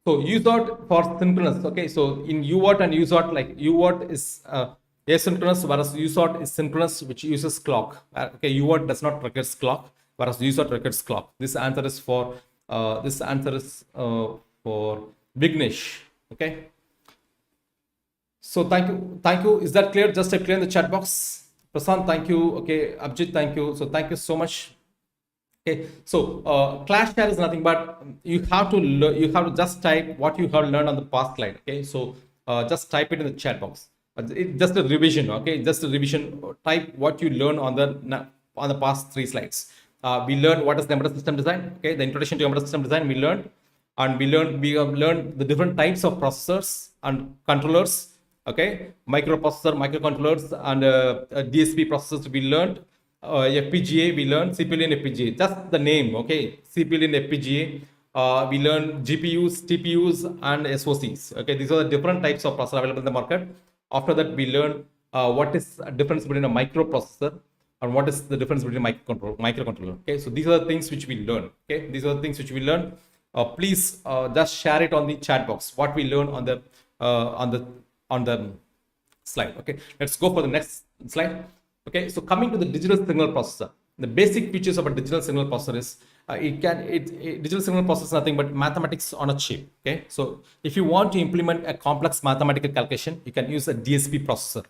So UART for synchronous. Okay, so in UART and UART, like UART is asynchronous, whereas UART is synchronous, which uses clock. Okay, UART does not require clock, whereas UART requires clock. This answer is for Vignesh. Okay. So thank you. Is that clear? Just type clear in the chat box. Prasant, thank you. Okay, Abjit, thank you. So thank you so much. Okay, so class share is nothing but you have to just type what you have learned on the past slide. Okay, so just type it in the chat box. It's just a revision. Okay, just a revision. Type what you learned on the past 3 slides. We learned what is the embedded system design. Okay, the introduction to embedded system design we learned, and we have learned the different types of processors and controllers. Okay, microprocessor, microcontrollers, and DSP processors we learned. FPGA we learned, CPU and FPGA, just the name. Okay, CPU and FPGA. We learned GPUs, TPUs, and SoCs. Okay, these are the different types of processor available in the market. After that, we learned what is the difference between a microprocessor and what is the difference between a microcontroller. Okay, so these are the things which we learned. Okay, these are the things which we learned. Please just share it on the chat box what we learned on the slide. Okay, let's go for the next slide. Okay, so coming to the digital signal processor, the basic features of a digital signal processor is digital signal processor is nothing but mathematics on a chip. Okay, so if you want to implement a complex mathematical calculation, you can use a DSP processor.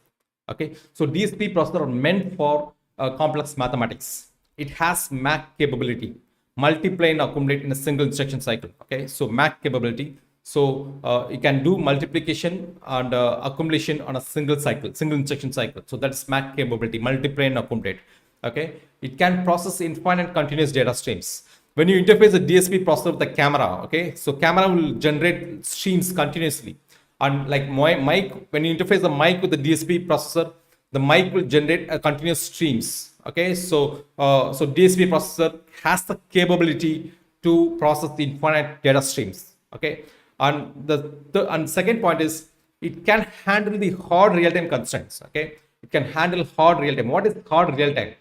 Okay, so DSP processor are meant for complex mathematics. It has MAC capability, multiply and accumulate in a single instruction cycle. Okay, so MAC capability. So you can do multiplication and accumulation on a single instruction cycle. So that's MAC capability, multiply and accumulate. Okay, it can process infinite continuous data streams. When you interface a DSP processor with the camera, okay, so camera will generate streams continuously. And like mic, when you interface the mic with the DSP processor, the mic will generate a continuous streams. Okay, so DSP processor has the capability to process the infinite data streams. Okay. And the second point is it can handle the hard real-time constraints. Okay, it can handle hard real-time. What is hard real-time?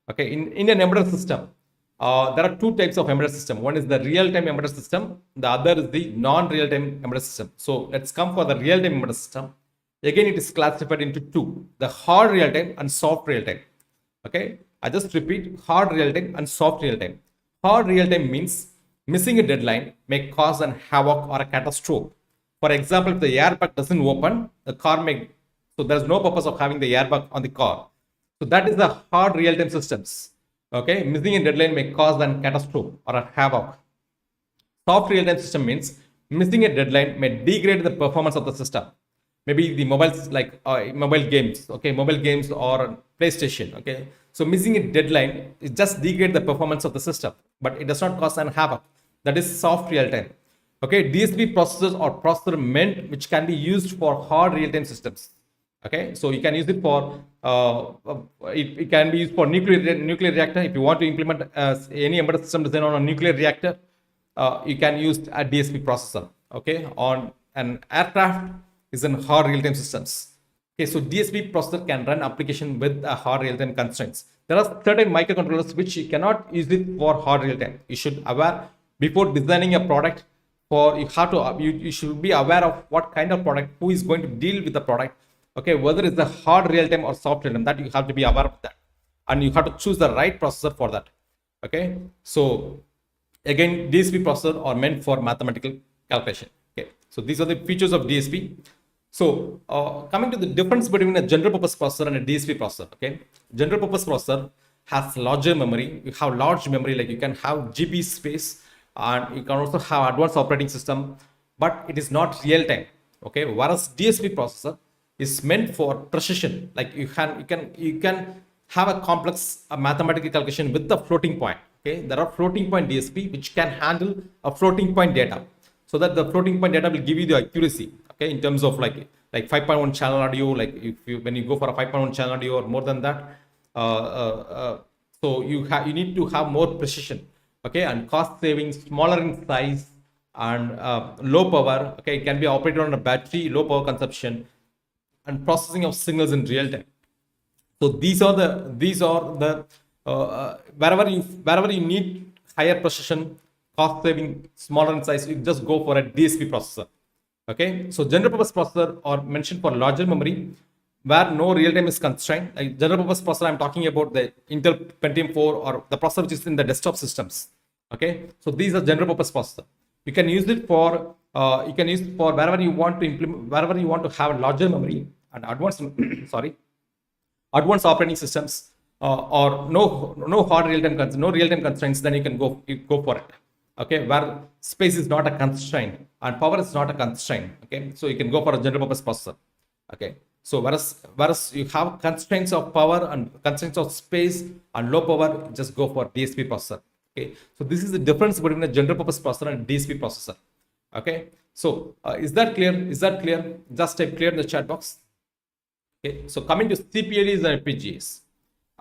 Okay, in an embedded system, there are 2 types of embedded system. One is the real-time embedded system. The other is the non-real-time embedded system. So let's come for the real-time embedded system. Again, it is classified into 2: the hard real-time and soft real-time. Okay, I just repeat: hard real-time and soft real-time. Hard real-time means missing a deadline may cause an havoc or a catastrophe. For example, if the airbag doesn't open, the car may. So there's no purpose of having the airbag on the car. So that is the hard real-time systems. Okay, missing a deadline may cause an catastrophe or a havoc. Soft real-time system means missing a deadline may degrade the performance of the system. Maybe the mobiles like mobile games, okay, mobile games or PlayStation, okay. So missing a deadline is just degrade the performance of the system, but it does not cause an havoc. That is soft real-time. Okay, DSP processors or processor meant which can be used for hard real-time systems. Okay, so you can use it for it can be used for nuclear reactor. If you want to implement any embedded system design on a nuclear reactor, you can use a DSP processor. Okay, on an aircraft is in hard real-time systems. Okay, so DSP processor can run application with a hard real-time constraints. There are certain microcontrollers which you cannot use it for hard real-time. You should aware before designing a product. For you have to you should be aware of what kind of product, who is going to deal with the product. Okay, whether it's a hard real-time or soft real-time, that you have to be aware of that, and you have to choose the right processor for that. Okay, so again, DSP processor are meant for mathematical calculation. Okay, so these are the features of DSP. So coming to the difference between a general purpose processor and a DSP processor. Okay, general purpose processor has larger memory. You have large memory, like you can have GB space, and you can also have advanced operating system, but it is not real time. Okay, whereas DSP processor is meant for precision, like you can have a complex mathematical calculation with the floating point. Okay, there are floating point DSP which can handle a floating point data, so that the floating point data will give you the accuracy. Okay, in terms of like 5.1 channel audio, like if you when you go for a 5.1 channel audio or more than that, so you need to have more precision. Okay, and cost saving, smaller in size, and low power. Okay, it can be operated on a battery, low power consumption, and processing of signals in real time. So these are the wherever you need higher precision, cost saving, smaller in size, you just go for a DSP processor. Okay, so general purpose processor are mentioned for larger memory where no real time is constrained. Like general purpose processor, I'm talking about the Intel Pentium 4 or the processor which is in the desktop systems. Okay, so these are general purpose processor. You can use it for wherever you want to implement, wherever you want to have larger memory and advanced advanced operating systems, or no hard real-time constraints, then you can go for it. Okay, where space is not a constraint and power is not a constraint. Okay, so you can go for a general purpose processor. Okay, so whereas you have constraints of power and constraints of space and low power, just go for DSP processor. Okay, so this is the difference between a general purpose processor and DSP processor. Okay, so is that clear? Just type clear in the chat box. Okay, so coming to CPLDs and FPGAs.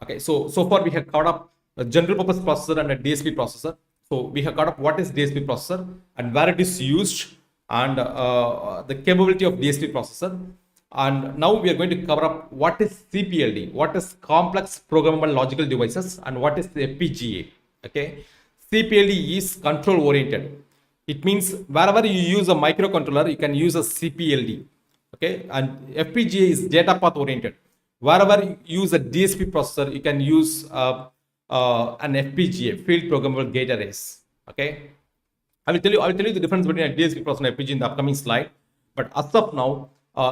Okay, so far we have covered up a general purpose processor and a DSP processor. So we have got up what is DSP processor and where it is used, and the capability of DSP processor. And now we are going to cover up what is CPLD, what is complex programmable logical devices, and what is the FPGA. Okay, CPLD is control oriented. It means wherever you use a microcontroller, you can use a CPLD. Okay, and FPGA is data path oriented. Wherever you use a DSP processor, you can use an FPGA, field programmable gate arrays. Okay, I will tell you the difference between a DSP processor and FPGA in the upcoming slide. But as of now,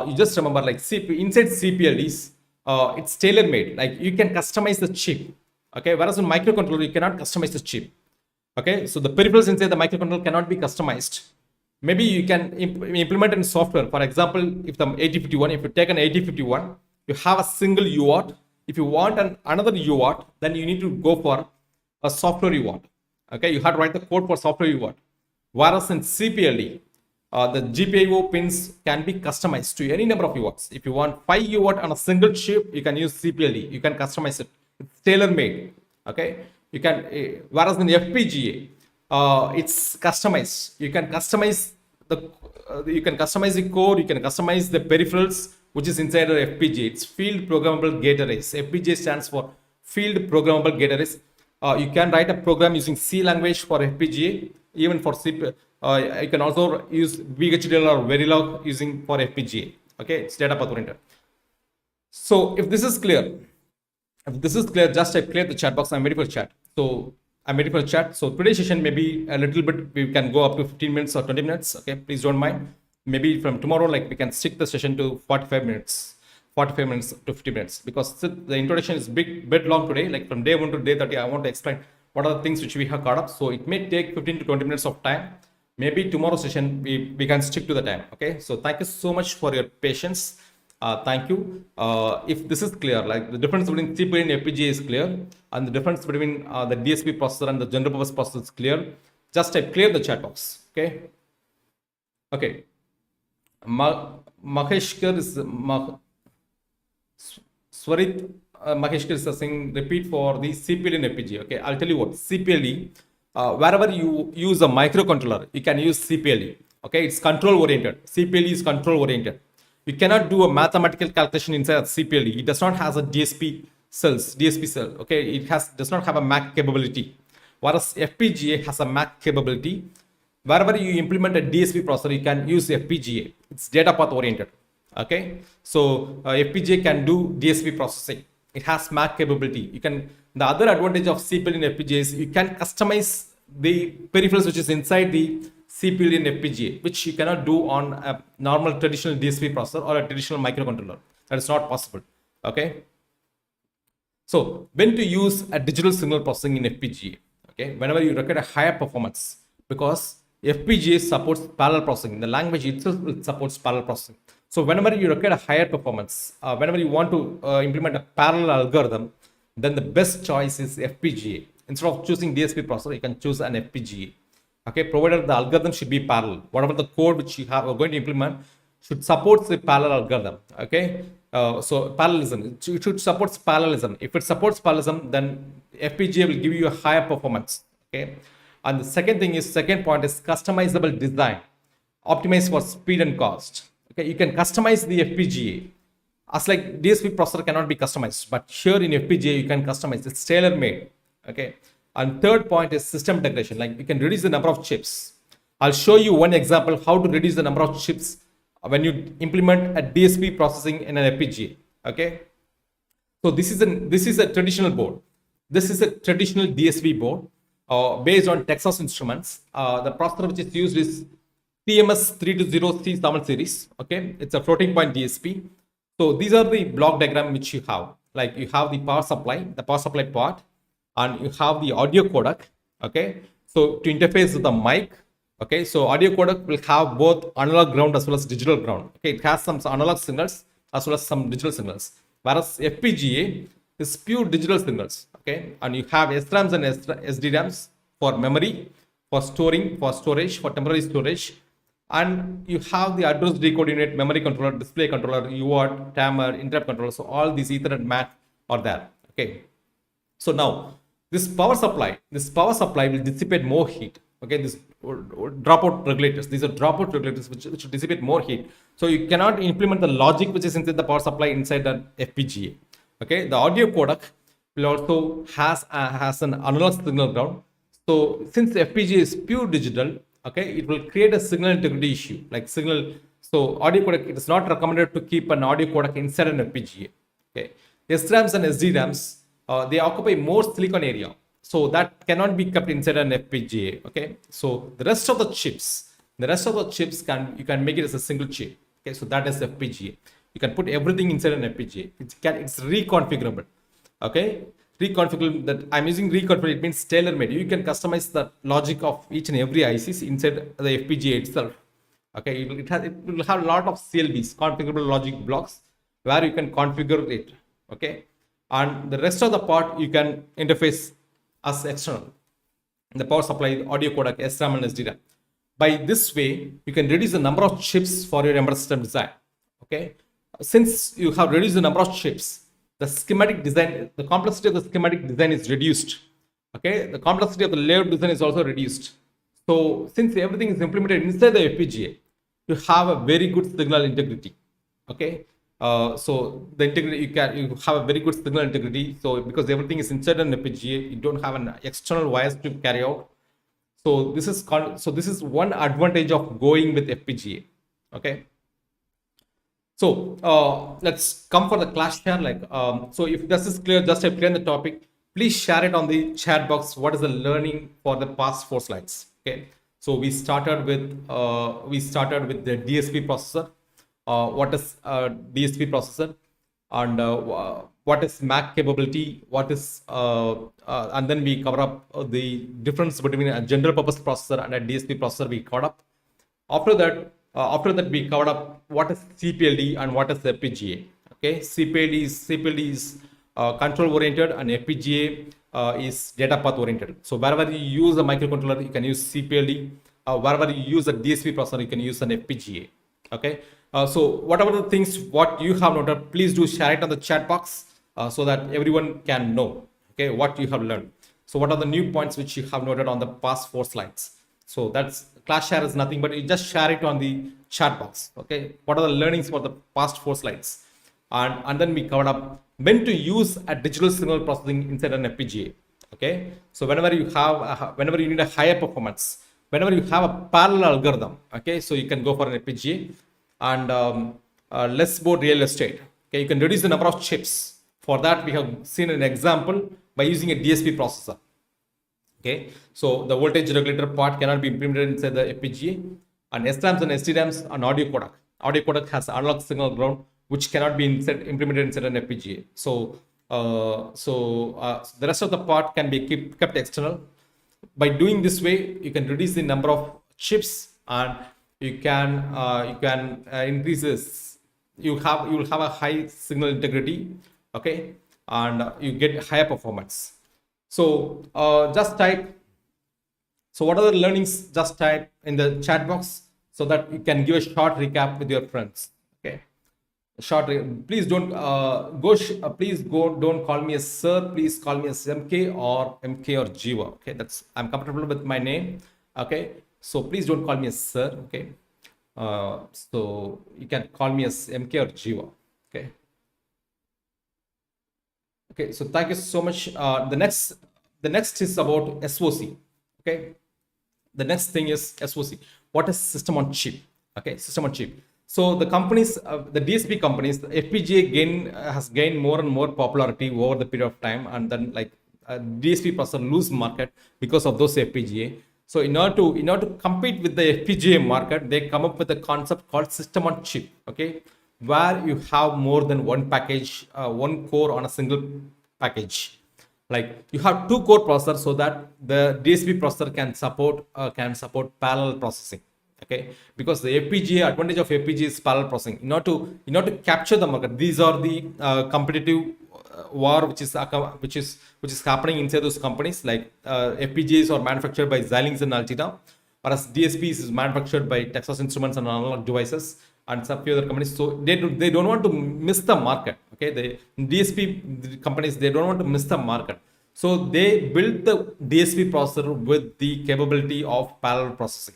you just remember, like inside CPLDs, it's tailor made. Like you can customize the chip. Okay, whereas in microcontroller you cannot customize the chip. Okay, so the peripherals inside the microcontroller cannot be customized. Maybe you can implement in software. For example, if you take an 8051, you have a single UART. If you want another UART, then you need to go for a software UART. Okay, you have to write the code for software UART. Whereas in CPLD, the GPIO pins can be customized to any number of UARTs. If you want 5 UART on a single chip, you can use CPLD. You can customize it. It's tailor-made. Okay, you can. Whereas in the FPGA, it's customized. You can customize the code. You can customize the peripherals which is inside the FPGA. It's field programmable gate arrays. FPGA stands for field programmable gate arrays. You can write a program using C language for FPGA. Even for C, you can also use VHDL or Verilog using for FPGA. Okay, it's data path oriented. So if this is clear, just type clear the chat box. I'm ready for chat. So I'm ready for chat. So today's session maybe a little bit, we can go up to 15 minutes or 20 minutes. Okay, please don't mind. Maybe from tomorrow, like we can stick the session to 45 minutes. 45 minutes to 50 minutes, because the introduction is bit long today. Like from day 1 to day 30, I want to explain what are the things which we have caught up. So it may take 15 to 20 minutes of time. Maybe tomorrow's session we can stick to the time. Okay, so thank you so much for your patience. Thank you. If this is clear, like the difference between CPU and FPGA is clear, and the difference between the DSP processor and the general purpose processor is clear, just type clear in the chat box. Okay. Okay. Maheshkar is Swarit Maheshkar is saying repeat for the CPL and FPGA. Okay, I'll tell you what CPLE. Wherever you use a microcontroller, you can use CPLE. Okay, it's control oriented. CPLE is control oriented. You cannot do a mathematical calculation inside CPLE. It does not have a DSP cell. Okay, it does not have a MAC capability. Whereas FPGA has a MAC capability. Wherever you implement a DSP processor, you can use FPGA. It's data path oriented. Okay, so FPGA can do DSP processing. It has MAC capability. The other advantage of CPL and FPGA is you can customize the peripherals which is inside the CPL and FPGA, which you cannot do on a normal traditional DSP processor or a traditional microcontroller. That is not possible. Okay. So when to use a digital signal processing in FPGA? Okay, whenever you require a higher performance, because FPGA supports parallel processing. The language itself supports parallel processing. So whenever you require a higher performance, whenever you want to implement a parallel algorithm, then the best choice is FPGA. Instead of choosing DSP processor, you can choose an FPGA. Okay, provided the algorithm should be parallel. Whatever the code which you are going to implement should support the parallel algorithm. Okay, so parallelism, it should support parallelism. If it supports parallelism, then FPGA will give you a higher performance. Okay, and the second point is customizable design, optimized for speed and cost. Okay, you can customize the FPGA. As like DSP processor cannot be customized, but here in FPGA you can customize. It's tailor made. Okay, and third point is system integration. Like you can reduce the number of chips. I'll show you one example how to reduce the number of chips when you implement a DSP processing in an FPGA. Okay, so this is a traditional board. This is a traditional DSP board based on Texas Instruments. The processor which is used is TMS320C series. Okay, it's a floating point DSP. So these are the block diagram which you have. Like you have the power supply part, and you have the audio codec. Okay, so to interface with the mic. Okay, so audio codec will have both analog ground as well as digital ground. Okay, it has some analog signals as well as some digital signals. Whereas FPGA is pure digital signals. Okay, and you have SRAMs and SDRAMs for memory, for storage, for temporary storage. And you have the address decode unit, memory controller, display controller, UART, timer, interrupt controller. So all these Ethernet MAC are there. Okay. So now this power supply will dissipate more heat. Okay. This dropout regulators. These are dropout regulators which dissipate more heat. So you cannot implement the logic which is inside the power supply inside the FPGA. Okay. The audio codec will also has an analog signal ground. So since the FPGA is pure digital, okay, it will create a signal integrity issue, like signal. So audio codec, it is not recommended to keep an audio codec inside an FPGA. Okay, SRAMs and SDRAMs, they occupy more silicon area, so that cannot be kept inside an FPGA. Okay, so the rest of the chips you can make it as a single chip. Okay, so that is FPGA. You can put everything inside an FPGA. It's reconfigurable. Okay. Reconfigurable, that I'm using reconfigurable, it means tailor-made. You can customize the logic of each and every ICs inside the FPGA itself. Okay, it will have a lot of CLBs, configurable logic blocks, where you can configure it. Okay, and the rest of the part you can interface as external. The power supply, the audio codec, SRAM and SDRAM. By this way, you can reduce the number of chips for your embedded system design. Okay, since you have reduced the number of chips, the schematic design, the complexity of the schematic design is reduced. Okay, the complexity of the layout design is also reduced. So since everything is implemented inside the FPGA, you have a very good signal integrity. Okay, so the integrity you have a very good signal integrity. So because everything is inside an FPGA, you don't have an external wires to carry out. So this is one advantage of going with FPGA. Okay. So let's come for the clash here. Like so, if this is clear, just clear the topic. Please share it on the chat box. What is the learning for the past 4 slides? Okay. So we started with the DSP processor. What is DSP processor? and what is MAC capability, what is, and then we cover up the difference between a general purpose processor and a DSP processor. We covered up. After that, we covered up what is CPLD and what is FPGA. Okay, CPLD is control oriented, and FPGA is data path oriented. So wherever you use a microcontroller, you can use CPLD. Wherever you use a DSP processor, you can use an FPGA. Okay. So whatever the things what you have noted, please do share it on the chat box so that everyone can know, okay, what you have learned. So what are the new points which you have noted on the past 4 slides? So that's class share is nothing, but you just share it on the chat box. Okay. What are the learnings for the past 4 slides? And then we covered up when to use a digital signal processing inside an FPGA. Okay. So whenever you need a higher performance, whenever you have a parallel algorithm, okay, so you can go for an FPGA. And less about real estate. Okay, you can reduce the number of chips. For that, we have seen an example by using a DSP processor. Okay, so the voltage regulator part cannot be implemented inside the FPGA, and SRAMs and SDRAMs and audio codec. Audio codec has analog signal ground, which cannot be implemented inside an FPGA. So the rest of the part can be kept external. By doing this way, you can reduce the number of chips, and you can increase this. You will have a high signal integrity, okay, and you get higher performance. So just type. So what are the learnings? Just type in the chat box so that you can give a short recap with your friends. Okay, please don't don't call me as sir. Please call me as MK or Jeeva. Okay, I'm comfortable with my name. Okay. So please don't call me as sir, okay? So you can call me as MK or Jeeva, okay? Okay, so thank you so much. The next is about SoC, okay? The next thing is SoC. What is system on chip? Okay, system on chip. So the companies, the DSP companies, the FPGA has gained more and more popularity over the period of time, and then like DSP processor lose market because of those FPGA. So in order to compete with the FPGA market, they come up with a concept called system on chip, okay, where you have more than one package, one core on a single package. Like you have 2 core processors so that the DSP processor can support parallel processing, okay, because the FPGA advantage of FPGA is parallel processing. In order to capture the market, these are the competitive war which is happening inside those companies. Like FPGAs are manufactured by Xilinx and Altera, whereas DSPs is manufactured by Texas Instruments and Analog Devices and some few other companies. So they don't want to miss the market. Okay, the DSP companies, they don't want to miss the market. So they built the DSP processor with the capability of parallel processing.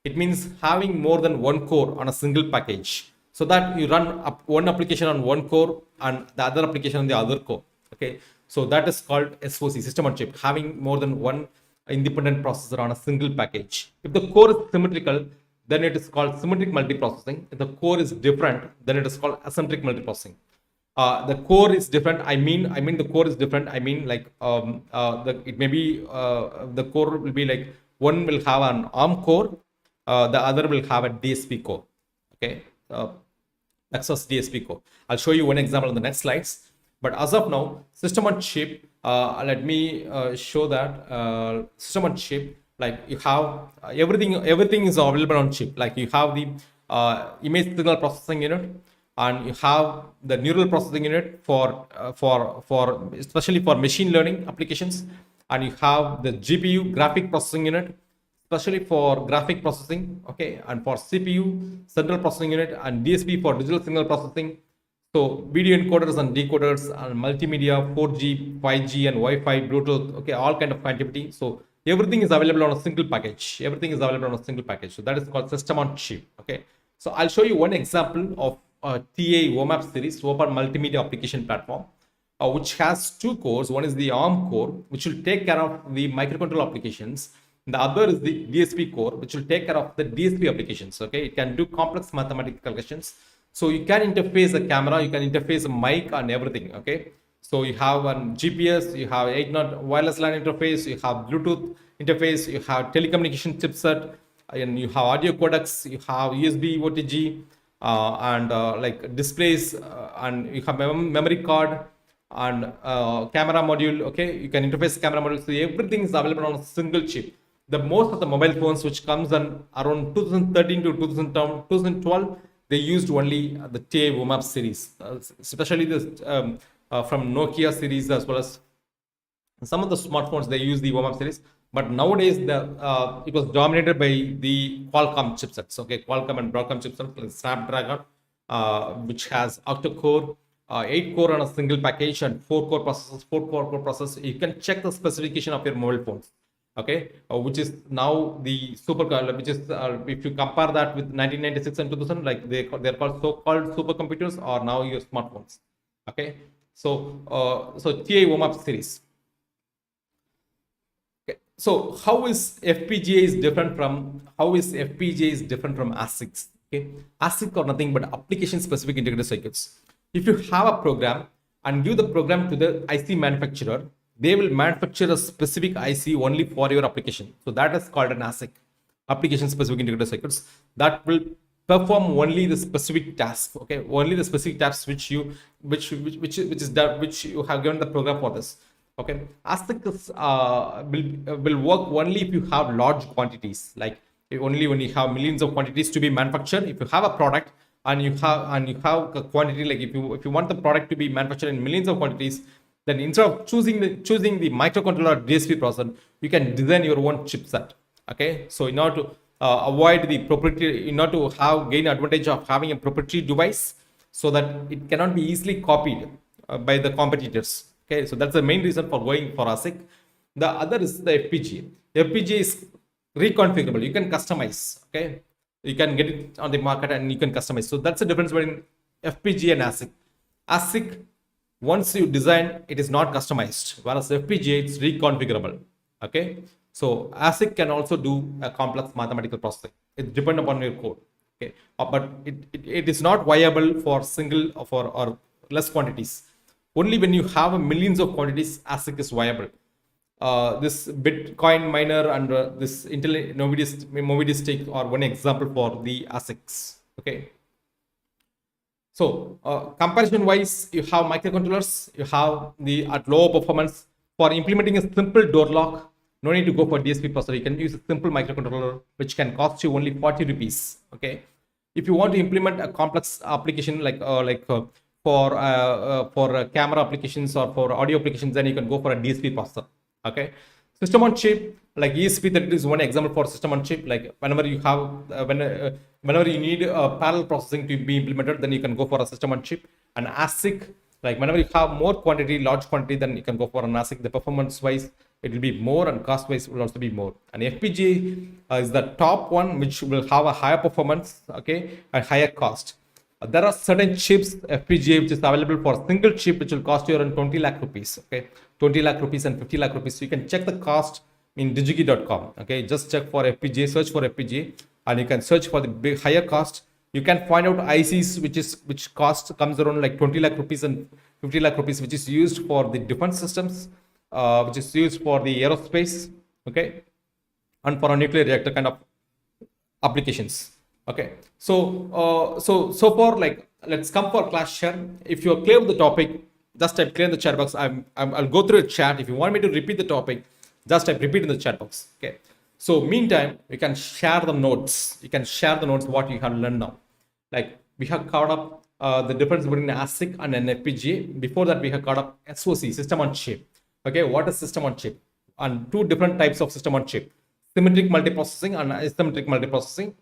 It means having more than one core on a single package, so that you run one application on one core and the other application on the other core. Okay, so that is called SoC, system on chip, having more than one independent processor on a single package. If the core is symmetrical, then it is called symmetric multiprocessing. If the core is different, then it is called asymmetric multiprocessing. The core is different. I mean the core is different. I mean like it may be the core will be like one will have an ARM core, the other will have a DSP core. Okay. Access DSP core. I'll show you one example in the next slides. But as of now, system on chip, let me show that system on chip, like you have everything is available on chip. Like you have the image signal processing unit, and you have the neural processing unit for especially for machine learning applications, and you have the GPU graphic processing unit, especially for graphic processing, okay, and for CPU central processing unit, and DSP for digital signal processing. So video encoders and decoders and multimedia, 4G, 5G and Wi-Fi, Bluetooth, okay, all kind of connectivity. So everything is available on a single package. Everything is available on a single package. So that is called system on chip. Okay. So I'll show you one example of TA OMAP series, Open Multimedia Application Platform, which has 2 cores. One is the ARM core, which will take care of the microcontroller applications. The other is the DSP core, which will take care of the DSP applications. Okay, it can do complex mathematical calculations. So you can interface a camera, you can interface a mic and everything. Okay, so you have a GPS, you have 8.0 wireless LAN interface, you have Bluetooth interface, you have telecommunication chipset, and you have audio codecs, you have USB OTG, and like displays, and you have memory card and camera module. Okay, you can interface camera module, so everything is available on a single chip. The most of the mobile phones which comes on around 2013 to 2012, they used only the TA WOMAP series, especially this from Nokia series, as well as some of the smartphones they use the WOMAP series. But nowadays it was dominated by the Qualcomm chipsets. Okay, Qualcomm and Broadcom chipsets like Snapdragon, which has octa-core, 8-core on a single package, and 4-core processors, 4-core processors. You can check the specification of your mobile phones. Okay, which is now the super, which is if you compare that with 1996 and 2000, like they're called so-called supercomputers, or now your smartphones. Okay, so TA WOMAP series. Okay. So how is FPGA different from ASICs? Okay, ASIC are nothing but application specific integrated circuits. If you have a program and give the program to the IC manufacturer, they will manufacture a specific IC only for your application. So that is called an ASIC, application specific integrated circuits, that will perform only the specific task. Okay, only the specific tasks which you have given the program for this. Okay, ASICs will work only if you have large quantities, like only when you have millions of quantities to be manufactured. If you have a product and you have a quantity, like if you want the product to be manufactured in millions of quantities, then instead of choosing the microcontroller DSP processor, you can design your own chipset. Okay, so in order to avoid the proprietary, in order to gain advantage of having a proprietary device, so that it cannot be easily copied by the competitors. Okay, so that's the main reason for going for ASIC. The other is the FPGA. FPGA is reconfigurable. You can customize. Okay, you can get it on the market and you can customize. So that's the difference between FPGA and ASIC. ASIC, once you design, it is not customized, whereas FPGA is reconfigurable. Okay, so ASIC can also do a complex mathematical processing. It depends upon your code. Okay, but it is not viable for single or less quantities. Only when you have millions of quantities, ASIC is viable. This Bitcoin miner and this Intel Movidistic are one example for the ASICs. Okay. So comparison wise, you have microcontrollers, you have the at low performance. For implementing a simple door lock, no need to go for DSP processor. You can use a simple microcontroller which can cost you only 40 rupees. Okay. If you want to implement a complex application for camera applications or for audio applications, then you can go for a DSP processor. Okay, system on chip like ESP32 is one example for system on chip. Like whenever you have whenever you need parallel processing to be implemented, then you can go for a system on chip. And ASIC, like whenever you have more quantity, large quantity, then you can go for an ASIC. The performance wise, it will be more, and cost wise will also be more. And FPGA is the top one, which will have a higher performance, okay, and higher cost. There are certain chips FPGA which is available for a single chip, which will cost you around 20 lakh rupees. Okay, 20 lakh rupees and 50 lakh rupees. So you can check the cost in digikey.com. Okay, just check for FPGA, search for FPGA, and you can search for the big higher cost. You can find out ICs which cost comes around like 20 lakh rupees and 50 lakh rupees, which is used for the defense systems, which is used for the aerospace, okay, and for a nuclear reactor kind of applications. Okay, so so far, like, let's come for class share. If you're clear with the topic, just type clear in the chat box. I'll go through a chat. If you want me to repeat the topic, just type repeat in the chat box. Okay, so meantime, you can share the notes. You can share the notes what you have learned now. Like we have covered up the difference between an ASIC and an FPGA. Before that, we have covered up SoC, system on chip. Okay, what is system on chip? And two different types of system on chip: symmetric multiprocessing and asymmetric multiprocessing.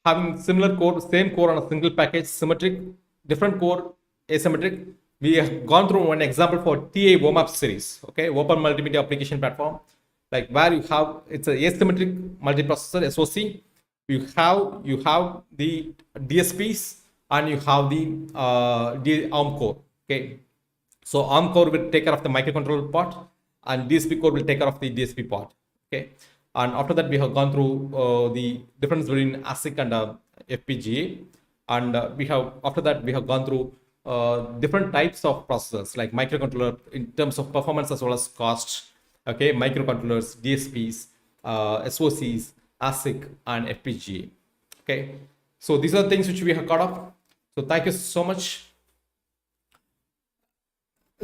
Having similar code, same core on a single package, symmetric, different core, asymmetric. We have gone through one example for TA WOMAP series, okay, Open Multimedia Application Platform, like where you have, it's a asymmetric multiprocessor, SoC. You have the DSPs and you have the ARM core, okay. So ARM core will take care of the microcontroller part, and DSP core will take care of the DSP part, okay. And after that, we have gone through the difference between ASIC and FPGA. And after that, we have gone through different types of processors like microcontroller in terms of performance as well as cost. Okay, microcontrollers, DSPs, SoCs, ASIC, and FPGA. Okay, so these are the things which we have got up. So thank you so much.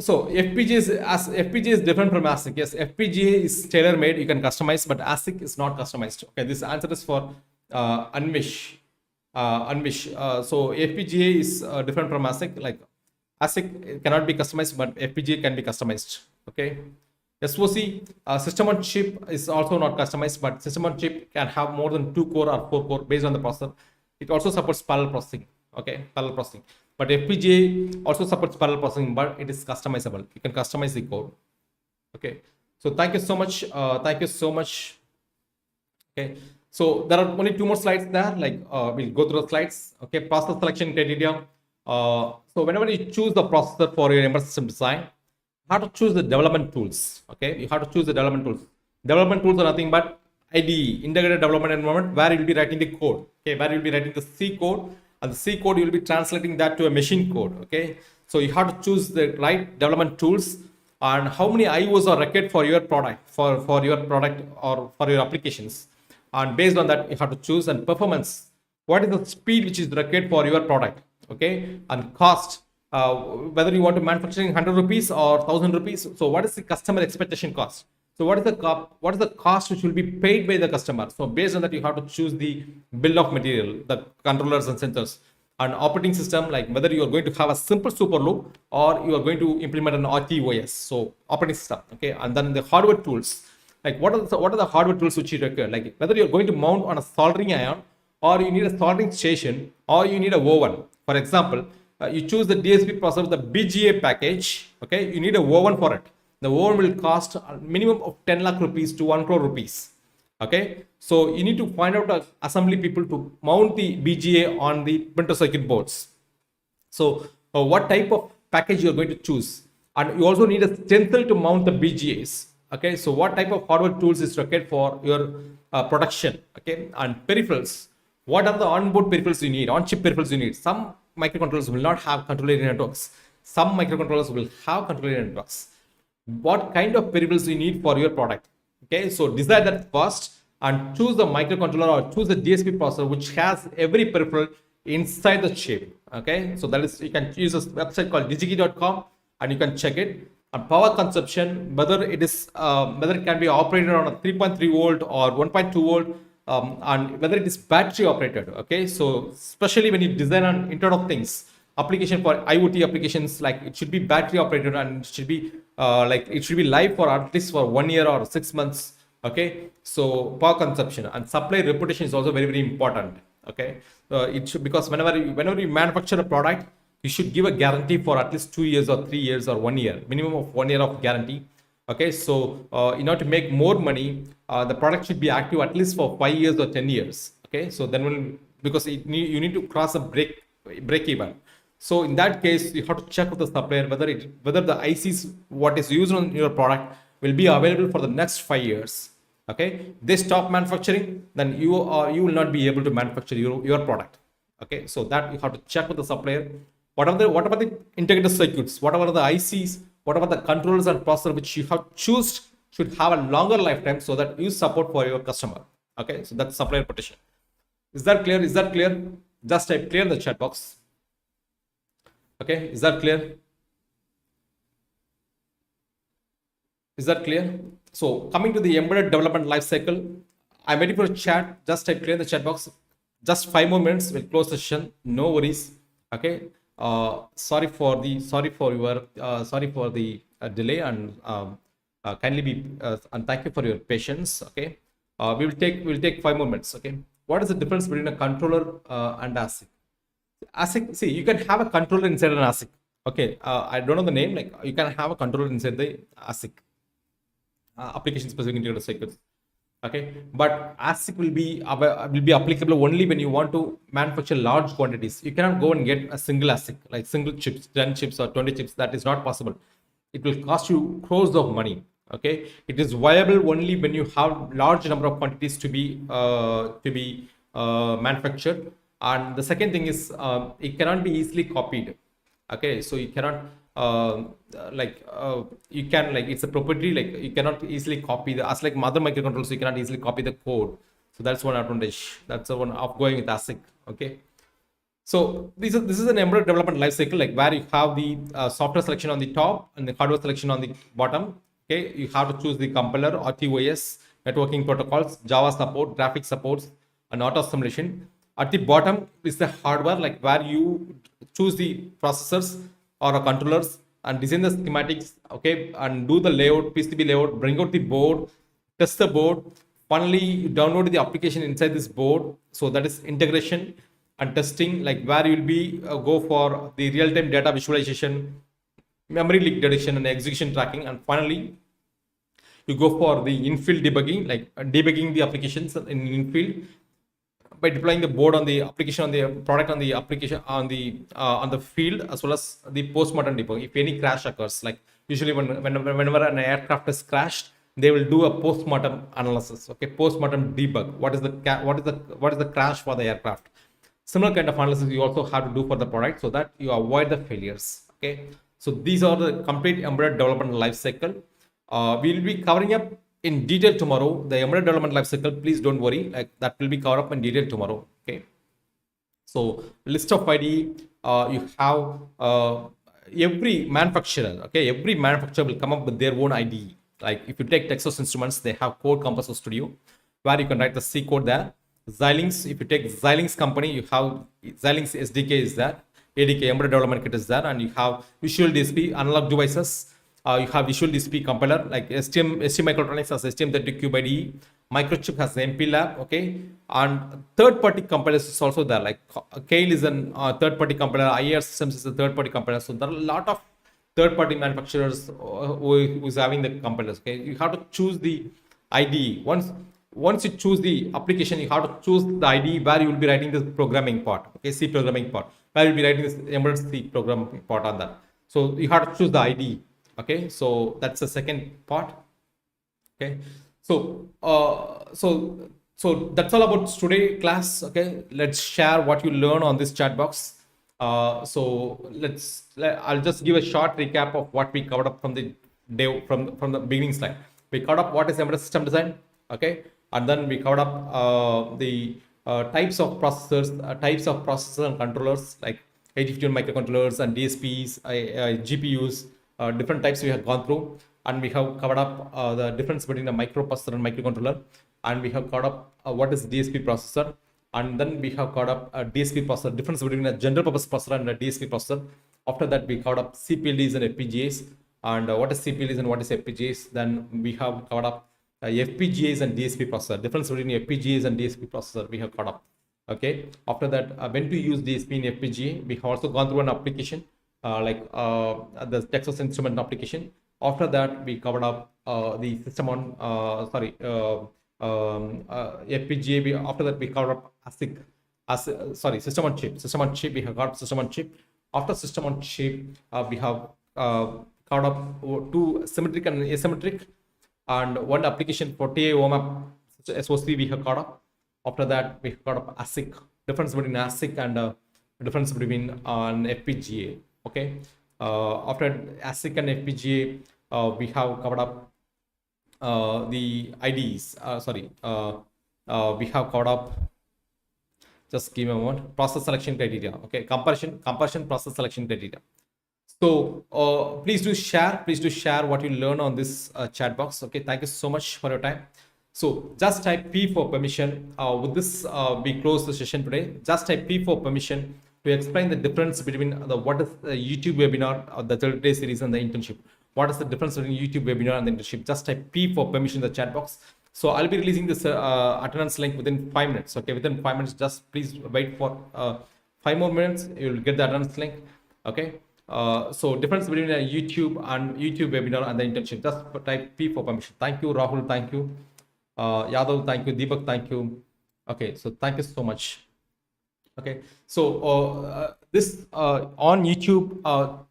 So FPGA is different from ASIC. Yes, FPGA is tailor made. You can customize, but ASIC is not customized. Okay, this answer is for Anvish. So FPGA is different from ASIC. Like ASIC cannot be customized, but FPGA can be customized. Okay. SoC system on chip is also not customized, but system on chip can have more than 2 core or 4 core based on the processor. It also supports parallel processing. Okay, parallel processing. But FPGA also supports parallel processing, but it is customizable. You can customize the code. Okay. So thank you so much. Thank you so much. Okay. So there are only 2 more slides there. Like we'll go through the slides. Okay. Process selection criteria. So whenever you choose the processor for your embedded system design, you have to choose the development tools. Okay. You have to choose the development tools. Development tools are nothing but IDE, integrated development environment, where you will be writing the code. Okay. Where you will be writing the C code, and the C code you will be translating that to a machine code. Okay. So you have to choose the right development tools, and how many IOs are required for your product, for your product or for your applications. And based on that, you have to choose. And performance, what is the speed which is required for your product. Okay. And cost, whether you want to manufacture 100 rupees or 1000 rupees. So what is the customer expectation cost? So what is the cost which will be paid by the customer? So based on that, you have to choose the bill of material, the controllers and sensors. An operating system, like whether you are going to have a simple super loop or you are going to implement an RTOS, so operating system. Okay. And then the hardware tools, like what are the hardware tools which you require? Like whether you're going to mount on a soldering iron, or you need a soldering station, or you need a oven. For example, you choose the DSP processor with the BGA package. Okay. You need a oven for it. The oven will cost a minimum of 10 lakh rupees to 1 crore rupees. Okay. So you need to find out assembly people to mount the BGA on the printer circuit boards. So what type of package you're going to choose? And you also need a stencil to mount the BGAs. Okay. So what type of hardware tools is required for your production? Okay. And peripherals, what are the onboard peripherals you need, on chip peripherals you need? Some microcontrollers will not have controller networks. Some microcontrollers will have controller networks. What kind of peripherals you need for your product? Okay, so decide that first and choose the microcontroller or choose the DSP processor which has every peripheral inside the chip. Okay, so that is, you can use a website called digikey.com and you can check it. And power consumption, whether it can be operated on a 3.3 volt or 1.2 volt, and whether it is battery operated. Okay, so especially when you design on Internet of Things application for IoT applications, like it should be battery operated and it should be it should be live for at least for 1 year or 6 months. Okay, so power consumption and supply reputation is also very, very important. Okay, it should, because whenever you manufacture a product, you should give a guarantee for at least 2 years or 3 years or 1 year, minimum of 1 year of guarantee. Okay, so in order to make more money, the product should be active at least for 5 years or 10 years. Okay, so then because you need to cross a break even. So in that case, you have to check with the supplier whether the ICs what is used on your product will be available for the next 5 years. Okay, they stop manufacturing, then you will not be able to manufacture your product. Okay, so that you have to check with the supplier. What about the integrated circuits? Whatever the ICs, whatever the controllers and processor which you have choose should have a longer lifetime so that you support for your customer. Okay, so that's supplier petition. Is that clear? Just type clear in the chat box. Okay, is that clear? So coming to the embedded development life-cycle, I'm waiting for a chat. Just type clear in the chat box. Just 5 more minutes, we'll close the session. No worries. Okay. Sorry for the delay, and kindly be and thank you for your patience. Okay. We'll take 5 more minutes. Okay. What is the difference between a controller and ASIC? ASIC, see, you can have a controller inside an ASIC. Okay, I don't know the name. Like you can have a controller inside the ASIC, application specific integrated circuits. Okay, but ASIC will be applicable only when you want to manufacture large quantities. You cannot go and get a single ASIC, like single chips, 10 chips or 20 chips. That is not possible. It will cost you crores of money. Okay, it is viable only when you have large number of quantities to be manufactured. And the second thing is it cannot be easily copied. Okay, so you cannot it's a property, like you cannot easily copy as like mother microcontrollers, you cannot easily copy the code. So that's one advantage. That's the one of going with ASIC. Okay, So this is an embedded development lifecycle, like where you have the software selection on the top and the hardware selection on the bottom. Okay, you have to choose the compiler, RTOS, networking protocols, Java support, graphics supports, and auto simulation. At the bottom is the hardware, like where you choose the processors or controllers and design the schematics. Okay, and do the layout, PCB layout, bring out the board, test the board. Finally, you download the application inside this board. So that is integration and testing, like where you will be go for the real-time data visualization, memory leak detection, and execution tracking. And finally, you go for the in-field debugging, like debugging the applications in field by deploying the board on the application, on the product, on the application, on the field, as well as the post-mortem debug. If any crash occurs, like usually whenever an aircraft is crashed, they will do a post-mortem analysis. Okay, post-mortem debug. What is the crash for the aircraft? Similar kind of analysis you also have to do for the product, so that you avoid the failures. Okay, so these are the complete embedded development life cycle. We'll be covering up in detail tomorrow the embedded development life cycle. Please don't worry, like that will be covered up in detail tomorrow. Okay, so list of IDE, you have every manufacturer. Okay, every manufacturer will come up with their own IDE. Like if you take Texas Instruments, they have Code Composer Studio, where you can write the C code there. Xilinx, if you take Xilinx company, you have Xilinx SDK is there, ADK Embedded Development Kit is there, and you have Visual DSP analog devices. You have Visual DSP compiler, like STM Microtronics has STM32Cube IDE, Microchip has MPLab. Okay, and third-party compilers is also there, like Kale is a third-party compiler, IR Systems is a third-party compiler. So there are a lot of third-party manufacturers who is having the compilers. Okay, you have to choose the IDE. Once you choose the application, you have to choose the IDE where you will be writing this programming part. Okay, C programming part, where you will be writing this embedded C programming part on that. So you have to choose the IDE. Okay, so that's the second part. Okay, so so that's all about today class. Okay, let's share what you learn on this chat box. So I'll just give a short recap of what we covered up from the day, from the beginning slide. We covered up what is embedded system design. Okay, and then we covered up the types of processors and controllers, like 8051 microcontrollers and DSPs, GPUs, different types we have gone through. And we have covered up the difference between a microprocessor and microcontroller, and we have covered up what is DSP processor, and then we have covered up a DSP processor, difference between a general purpose processor and a DSP processor. After that, we covered up CPLDs and FPGAs, and what is CPLDs and what is FPGAs. Then we have covered up FPGAs and DSP processor, difference between FPGAs and DSP processor we have covered up. Okay, after that, when to use DSP in FPGA, we have also gone through an application like the Texas Instrument application. After that, we covered up the system on FPGA. After that, we covered up ASIC, system on chip. We have got system on chip. After system on chip, we have covered up two symmetric and asymmetric, and one application for TI OMAP SoC we have covered up. After that, we covered up ASIC, difference between ASIC and difference between an FPGA. Okay, after ASIC and FPGA, we have covered up the IDEs. We have covered up. Just give me a moment. Process selection criteria. Okay, comparison process selection criteria. So please do share what you learn on this chat box. Okay, thank you so much for your time. So just type P for permission. With this, we close the session today. Just type P for permission to explain the difference between what is the YouTube webinar, the 30-day series, and the internship. What is the difference between YouTube webinar and the internship? Just type P for permission in the chat box. So I'll be releasing this attendance link within 5 minutes. Okay, within 5 minutes, just please wait for 5 more minutes. You'll get the attendance link. Okay. So difference between a YouTube webinar and the internship. Just type P for permission. Thank you, Rahul. Thank you, Yadav. Thank you, Deepak. Thank you. Okay, so thank you so much. Okay, so this on YouTube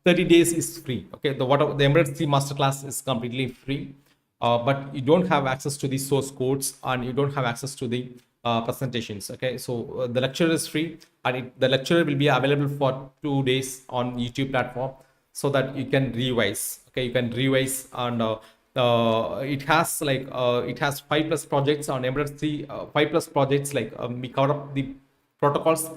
30 days is free. Okay, the embedded C masterclass is completely free, but you don't have access to the source codes and you don't have access to the presentations. Okay, so the lecture is free, and the lecture will be available for 2 days on YouTube platform, so that you can revise. Okay, you can revise, and it has 5+ projects on embedded C, 5+ projects, like we cover up the protocols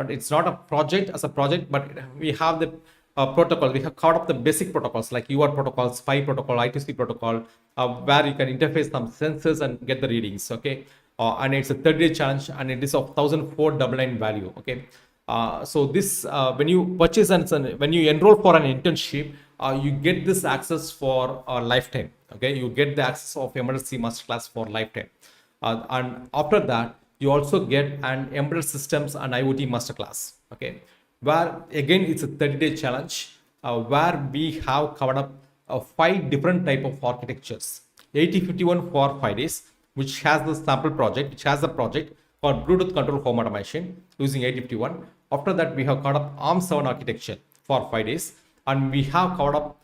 it's not a project as a project, but we have the protocols. We have caught up the basic protocols like UART protocol, SPI protocol, I2C protocol, where you can interface some sensors and get the readings. Okay, and it's a 30-day challenge, and it is of 1,499 value. Okay, so this when you purchase and when you enroll for an internship, you get this access for a lifetime. Okay, you get the access of emergency masterclass for lifetime, and after that you also get an embedded systems and IoT masterclass. Okay, where again it's a 30-day challenge, where we have covered up 5 different type of architectures. 8051 for 5 days, which has the sample project, which has the project for Bluetooth control home automation using 8051. After that, we have covered up ARM7 architecture for 5 days, and we have covered up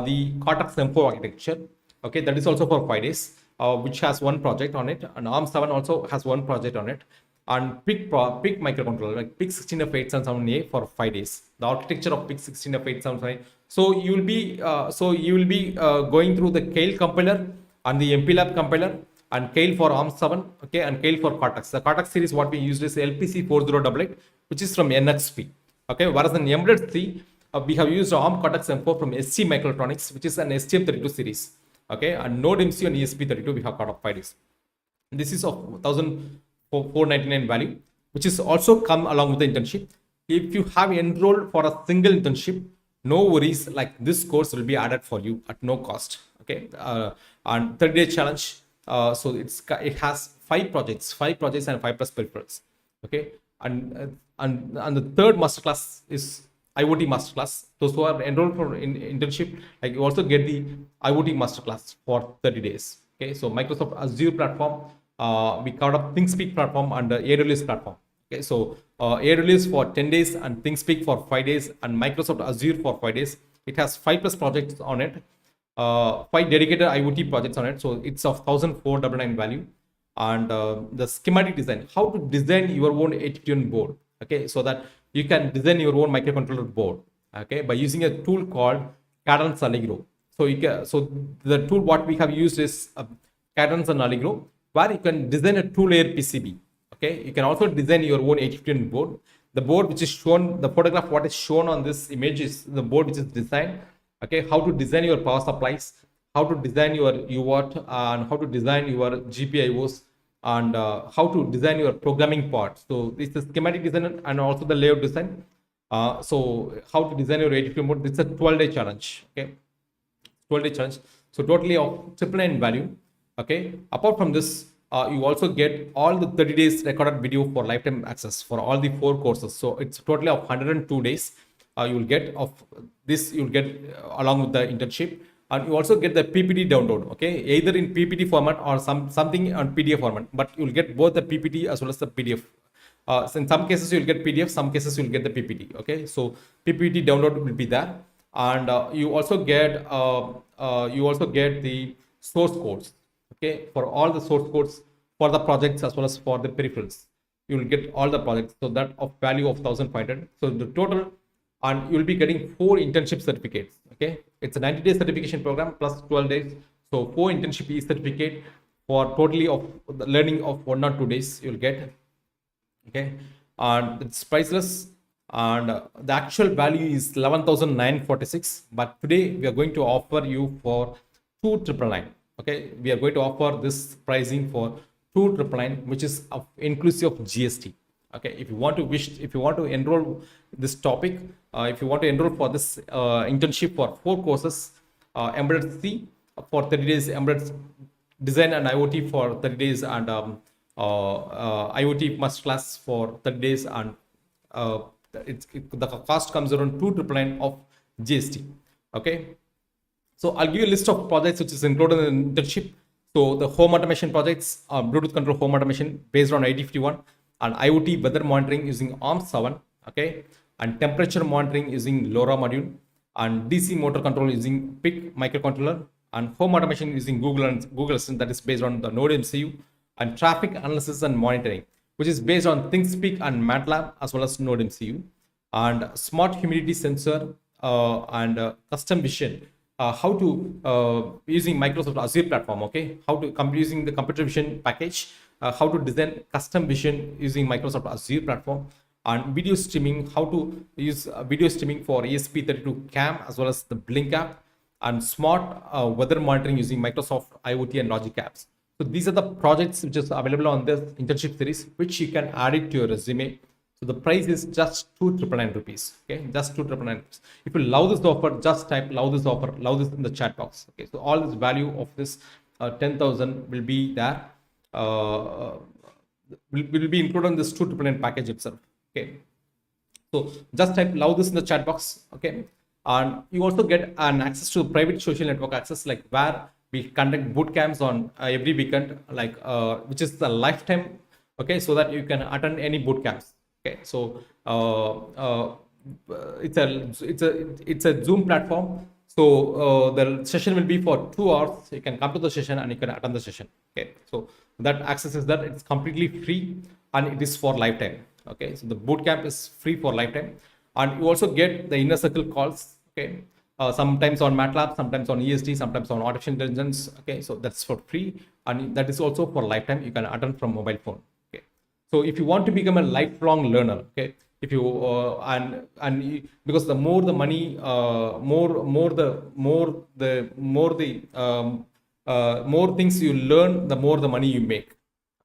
the Cortex M4 architecture. Okay, that is also for 5 days, which has one project on it, and ARM7 also has one project on it. And PIC microcontroller like PIC 16F877A for 5 days. The architecture of PIC 16F877A. So you will be going through the Kale compiler and the MPLab compiler, and Kale for ARM7, okay, and Kale for Cortex. The Cortex series what we used is LPC 4088, which is from NXP. Okay, whereas in embedded C, we have used ARM Cortex M4 from ST Microelectronics, which is an STM32 series. Okay, and Node MC and ESP32 we have got up 5 days. This is of 1,499 value, which is also come along with the internship. If you have enrolled for a single internship, no worries, like this course will be added for you at no cost. Okay, and 30-day challenge. So it has 5 projects and 5 plus peripherals. Okay, and the third masterclass is IoT masterclass. Those who are enrolled for internship, like you also get the IoT masterclass for 30 days. Okay, so Microsoft Azure platform, we covered up ThinkSpeak platform and the AWS platform. Okay, so AWS for 10 days and ThinkSpeak for 5 days and Microsoft Azure for 5 days. It has 5 plus projects on it, 5 dedicated IoT projects on it. So it's of 1,499 value. And the schematic design, how to design your own 8021 board. Okay, so that you can design your own microcontroller board. Okay, by using a tool called Cadence Allegro. So the tool what we have used is Cadence and Allegro, where you can design a 2-layer PCB. Okay, you can also design your own 8021 board. The board which is shown, the photograph what is shown on this image is the board which is designed. Okay, how to design your power supplies, how to design your UART, and how to design your GPIOs, and how to design your programming part. So this is schematic design and also the layout design. So how to design your 8021 board. This is a 12-day challenge. Okay, 12-day challenge. So totally of 999 value. Okay, apart from this, you also get all the 30 days recorded video for lifetime access for all the 4 courses. So it's totally of 102 days. You will get of this. You will get along with the internship, and you also get the PPT download. Okay, either in PPT format or something on PDF format. But you will get both the PPT as well as the PDF. So in some cases you will get PDF, some cases you will get the PPT. Okay, so PPT download will be there, and you also get the source codes. Okay, for all the source codes for the projects as well as for the peripherals, you will get all the projects. So that of value of 1,500. So the total, and you will be getting 4 internship certificates. Okay, it's a 90-day certification program plus 12 days. So 4 internship certificate for totally of the learning of 1 or 2 days you will get. Okay, and it's priceless, and the actual value is 11,946. But today we are going to offer you for 2,999. Okay, we are going to offer this pricing for 2,999, which is inclusive of GST. Okay, if you want to enroll this topic, if you want to enroll for this internship for 4 courses, embedded C for 30 days, embedded design and IoT for 30 days, and IoT masterclass for 30 days, and the cost comes around 2,999 of GST. Okay, so I'll give you a list of projects which is included in the internship. So the home automation projects, Bluetooth control home automation based on 8051, and IoT weather monitoring using ARM7. Okay, and temperature monitoring using LoRa module, and DC motor control using PIC microcontroller, and home automation using Google Assistant, that is based on the Node MCU, and traffic analysis and monitoring, which is based on ThinkSpeak and MATLAB as well as Node MCU, and smart humidity sensor, and custom vision. How to using Microsoft Azure platform. Okay, how to using the computer vision package, how to design custom vision using Microsoft Azure platform, and video streaming, how to use video streaming for ESP32 cam as well as the Blink app, and smart weather monitoring using Microsoft IoT and Logic apps. So these are the projects which is available on this internship series, which you can add it to your resume. So the price is just 2,999 rupees. Okay, just 2,999 rupees. If you love this offer, just type love this offer, love this in the chat box. Okay, so all this value of this 10,000 will be there. Will be included in this 2,999 package itself. Okay, so just type love this in the chat box. Okay, and you also get an access to private social network access, like where we conduct boot camps on every weekend, like which is the lifetime. Okay, so that you can attend any boot camps. Okay, so it's a Zoom platform. So the session will be for 2 hours. You can come to the session and you can attend the session. Okay, so that access is that it's completely free and it is for lifetime. Okay, so the bootcamp is free for lifetime, and you also get the inner circle calls. Okay, sometimes on MATLAB, sometimes on ESD, sometimes on artificial intelligence. Okay, so that's for free, and that is also for lifetime. You can attend from mobile phone. Okay, so if you want to become a lifelong learner, okay, if you because the more the money, more things you learn, the more the money you make.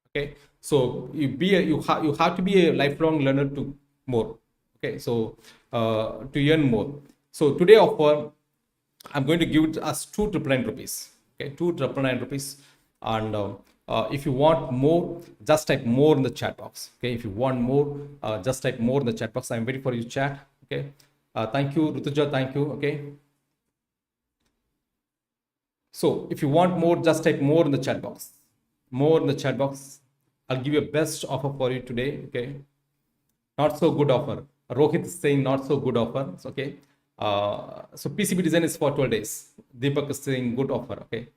Okay, so you have to be a lifelong learner to more. Okay, so to earn more. So today offer, I'm going to give it as 2,999 rupees. Okay, 2,999 rupees, and if you want more, just type more in the chat box. Okay, if you want more, just type more in the chat box. I'm waiting for you chat. Okay, thank you, Rutuja. Thank you. Okay. So if you want more, just type more in the chat box. More in the chat box. I'll give you a best offer for you today. Okay. Not so good offer. Rohit is saying not so good offer. Okay. So PCB design is for 12 days. Deepak is saying good offer. Okay.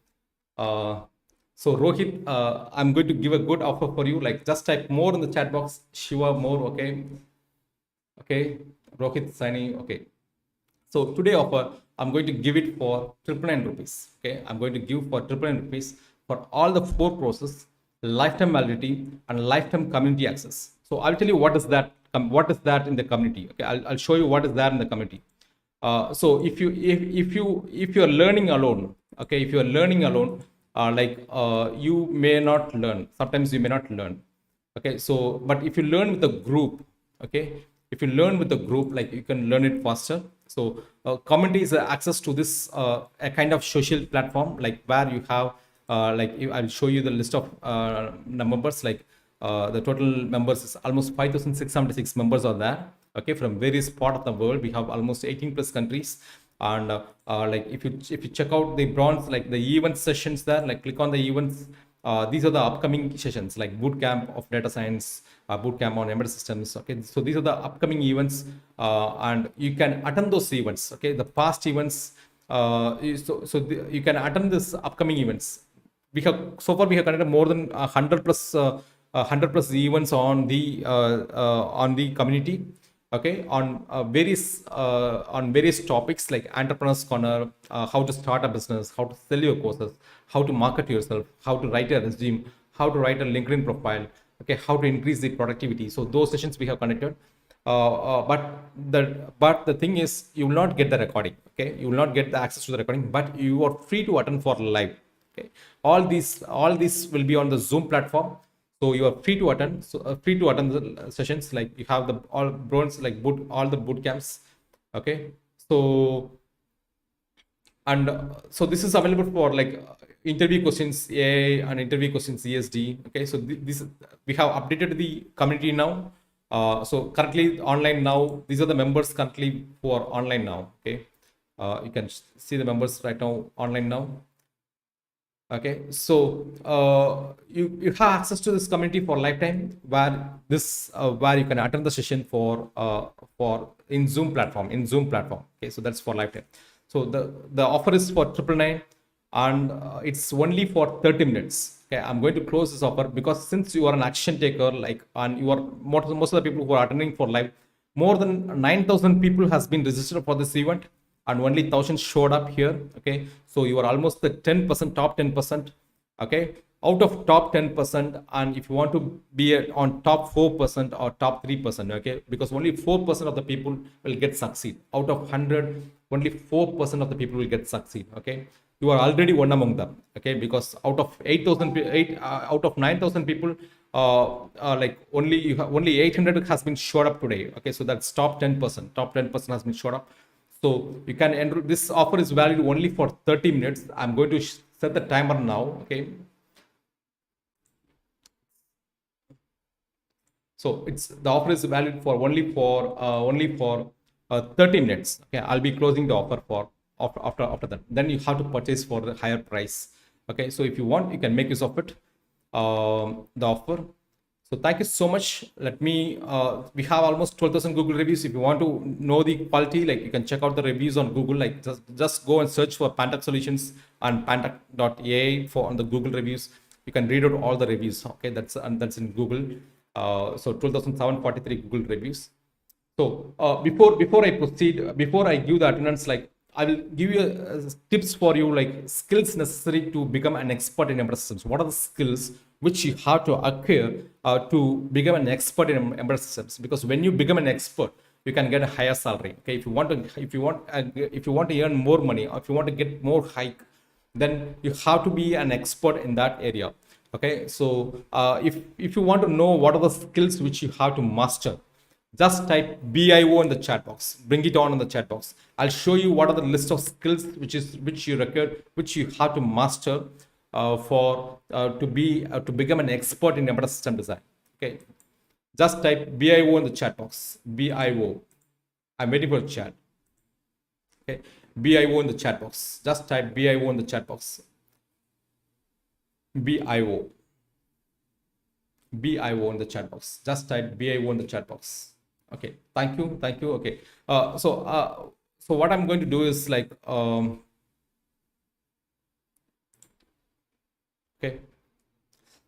So Rohit, I'm going to give a good offer for you. Like just type more in the chat box. Shiva more. Okay. Okay. Rohit signing. Okay. So today offer, I'm going to give it for 999 rupees. Okay, I'm going to give for 999 rupees for all the 4 process, lifetime validity, and lifetime community access. So I'll tell you what is that. What is that in the community? Okay, I'll show you what is there in the community. So if you're learning alone, okay, if you're learning alone, you may not learn. Sometimes you may not learn. Okay, so but if you learn with a group, okay, if you learn with a group, like you can learn it faster. So community is access to this a kind of social platform, like where you have I'll show you the list of members. Like the total members is almost 5,676 members are there. Okay, from various part of the world. We have almost 18 plus countries. And like if you check out the bronze, like the event sessions there, like click on the events. These are the upcoming sessions, like bootcamp of data science, bootcamp on embedded systems. Okay, so these are the upcoming events, and you can attend those events. Okay, the past events, you can attend this upcoming events. We have so far we have conducted more than 100 plus events on the community. Okay, on various topics like entrepreneurs corner, how to start a business, how to sell your courses, how to market yourself, how to write a resume, how to write a LinkedIn profile. Okay, how to increase the productivity. So those sessions we have conducted. But the thing is, you will not get the recording. Okay, you will not get the access to the recording, but you are free to attend for live. Okay, all these will be on the Zoom platform. So you are free to attend. So free to attend the sessions. Like you have the all bronze, like all the boot camps. Okay, so and so this is available for like interview questions AI and interview questions ESD. Okay, so this we have updated the community now. So currently online now. These are the members currently who are online now. Okay, you can see the members right now online now. Okay, so you have access to this community for lifetime, where you can attend the session for in Zoom platform. Okay, so that's for lifetime. So the offer is for 999, and it's only for 30 minutes. Okay, I'm going to close this offer because since you are an action taker, like, and you are most of the people who are attending for live, more than 9,000 people has been registered for this event, and only 1,000 showed up here. Okay, so you are almost the 10%, top 10%. Okay, out of top 10%, and if you want to be on top 4% or top 3%, okay, because only 4% of the people will get succeed. Out of 100, only 4% of the people will get succeed, okay. You are already one among them, okay, because out of 9,000 people, like only 800 has been showed up today, okay. So that's top 10% has been showed up. So you can enroll. This offer is valid only for 30 minutes. I'm going to set the timer now, okay. So the offer is valid for only for 30 minutes. Okay, I'll be closing the offer for after that. Then you have to purchase for the higher price. Okay, so if you want, you can make use of it. The offer. So thank you so much. Let me. We have almost 12,000 Google reviews. If you want to know the quality, like you can check out the reviews on Google. Like just go and search for Pantech Solutions and Pantech.ai for on the Google reviews. You can read out all the reviews. Okay, that's in Google. So 12,743 Google reviews. So before I proceed, before I give the attendance, like I will give you tips for you, like skills necessary to become an expert in embedded systems. What are the skills which you have to acquire to become an expert in embedded systems? Because when you become an expert, you can get a higher salary. Okay, if you want to earn more money, or if you want to get more hike, then you have to be an expert in that area. Okay, so if you want to know what are the skills which you have to master, just type BIO in the chat box. Bring it on in the chat box. I'll show you what are the list of skills which you have to master to become an expert in embedded system design. Okay, just type BIO in the chat box. BIO. I'm waiting for a chat. Okay, BIO in the chat box. Just type BIO in the chat box. BIO in the chat box. Just type BIO in the chat box. Okay, thank you. Okay, so what I'm going to do is like okay.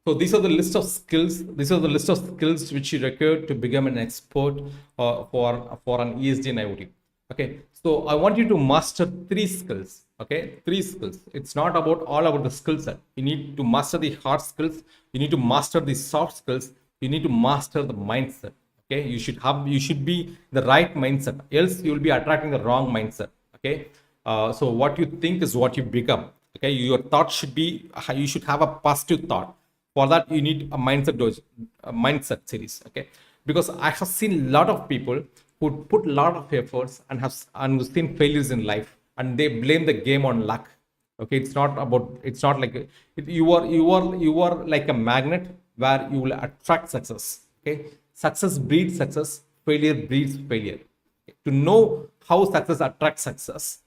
So these are the list of skills. These are the list of skills which you require to become an expert for an ESD and IoT. Okay, so I want you to master 3 skills. Okay, 3 skills. It's not all about the skill set. You need to master the hard skills. You need to master the soft skills. You need to master the mindset. Okay, you should be the right mindset. Else you will be attracting the wrong mindset. Okay, so what you think is what you become. Okay, your thought should be. You should have a positive thought. For that, you need a mindset series. Okay, because I have seen a lot of people who put a lot of efforts and seen failures in life, and they blame the game on luck. Okay, it's not like you are like a magnet where you will attract success. Okay, success breeds success, failure breeds failure. To know how success attracts success,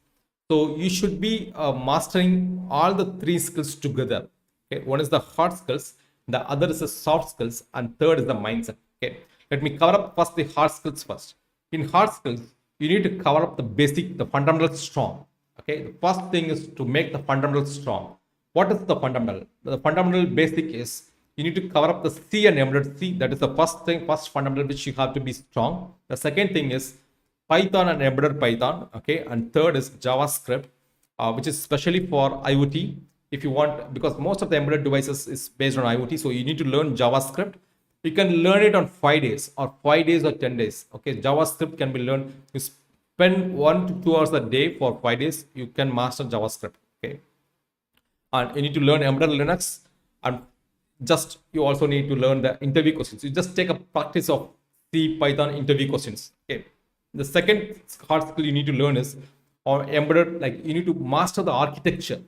so you should be mastering all the 3 skills together. Okay, one is the hard skills, the other is the soft skills, and third is the mindset. Okay, let me cover up first the hard skills first. In hard skills, you need to cover up the fundamentals strong. Okay, the first thing is to make the fundamentals strong. What is the fundamental? The fundamental basic is you need to cover up the C and embedded C. That is the first fundamental which you have to be strong. The second thing is Python and embedded Python. Okay, and third is JavaScript, which is especially for IoT. If you want, because most of the embedded devices is based on IoT, so you need to learn JavaScript. You can learn it on 5 days or 10 days. Okay, JavaScript can be learned. You spend 1 to 2 hours a day for 5 days. You can master JavaScript. Okay, and you need to learn embedded Linux, and you also need to learn the interview questions. You just take a practice of C, Python interview questions. Okay, the second hard skill you need to learn is on embedded, like you need to master the architecture.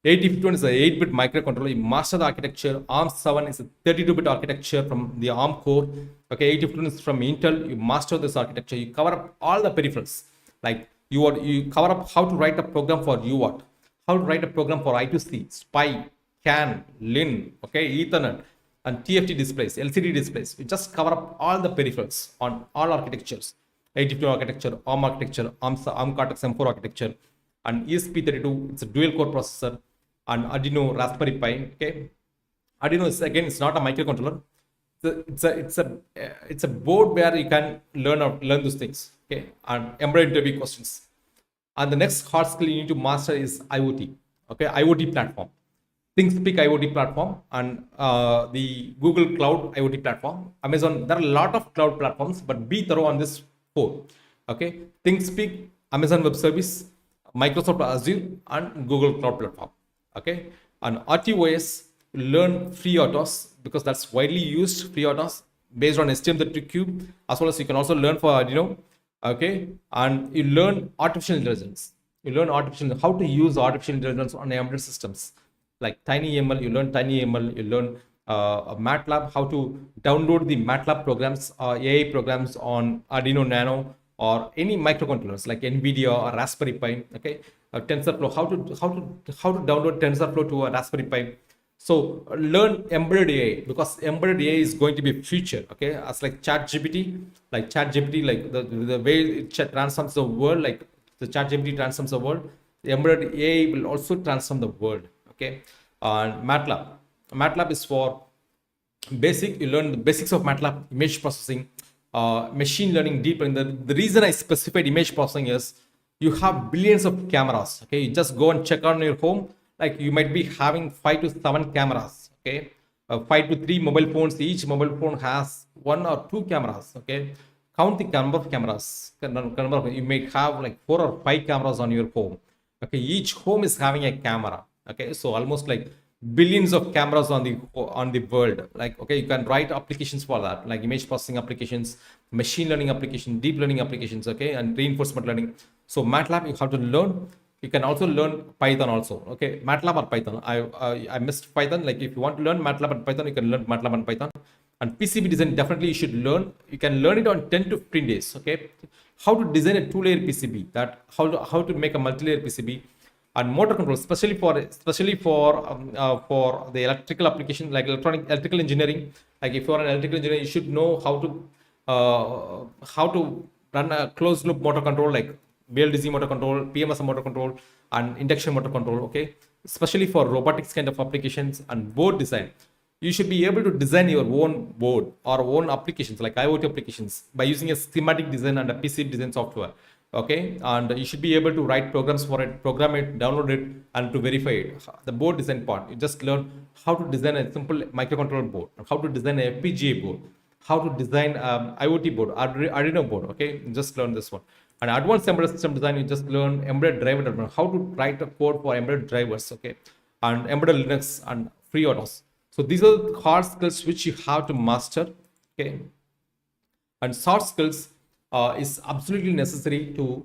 8051 is an 8-bit microcontroller. You master the architecture. ARM7 is a 32-bit architecture from the ARM core. Okay, 8051 is from Intel. You master this architecture. You cover up all the peripherals. Like you cover up how to write a program for UART, how to write a program for I2C, SPI, CAN, LIN, okay, Ethernet, and TFT displays, LCD displays. You just cover up all the peripherals on all architectures. 8051 architecture, ARM Cortex M4 architecture, and ESP32. It's a dual core processor. And Arduino Raspberry Pi. Okay, Arduino is again, it's not a microcontroller. It's a board where you can learn those things. Okay, and embedded interview questions. And the next hard skill you need to master is IoT. Okay, IoT platform. ThinkSpeak IoT platform, and the Google Cloud IoT platform. Amazon, there are a lot of cloud platforms, but be thorough on this four. Okay, ThinkSpeak, Amazon Web Service, Microsoft Azure, and Google Cloud Platform. Okay, and RTOS, learn FreeRTOS because that's widely used. FreeRTOS based on STM32 as well as you can also learn for Arduino. Okay, and you learn artificial intelligence. You learn how to use artificial intelligence on embedded systems like TinyML. You learn TinyML. You learn MATLAB, how to download the MATLAB programs or AI programs on Arduino Nano or any microcontrollers like NVIDIA or Raspberry Pi. Okay, TensorFlow, how to download TensorFlow to a Raspberry Pi. So learn embedded AI because embedded AI is going to be future. Okay, as like ChatGPT, like the way it transforms the world, like the ChatGPT transforms the world. The embedded AI will also transform the world. Okay, and MATLAB is for basic. You learn the basics of MATLAB, image processing, machine learning, deep learning. The reason I specified image processing is you have billions of cameras. Okay, you just go and check on your home. Like you might be having 5 to 7 cameras. Okay, 5 to 3 mobile phones. Each mobile phone has 1 or 2 cameras. Okay, count the number of cameras. You may have like 4 or 5 cameras on your home. Okay, each home is having a camera. Okay, so almost like billions of cameras on the world. Like, okay, you can write applications for that, like image processing applications, machine learning applications, deep learning applications. Okay, and reinforcement learning. So MATLAB you have to learn. You can also learn Python also. Okay, MATLAB or Python. I missed Python. Like if you want to learn MATLAB and Python, you can learn MATLAB and Python. And PCB design, definitely you should learn. You can learn it on 10 to 15 days. Okay, how to design a 2-layer PCB, that how to make a multi-layer PCB, and motor control, especially for the electrical application, like electrical engineering. Like if you are an electrical engineer, you should know how to run a closed loop motor control, like BLDC motor control, PMS motor control, and induction motor control. Okay, especially for robotics kind of applications. And board design, you should be able to design your own board or own applications like IoT applications by using a schematic design and a PCB design software. Okay, and you should be able to write programs for it, program it, download it, and to verify it. The board design part, you just learn how to design a simple microcontroller board, how to design a FPGA board, how to design IoT board, Arduino board. Okay, you just learn this one. And advanced embedded system design, you just learn embedded driver development, how to write a code for embedded drivers. Okay, and embedded Linux and FreeRTOS. So these are the hard skills which you have to master. Okay, and soft skills is absolutely necessary to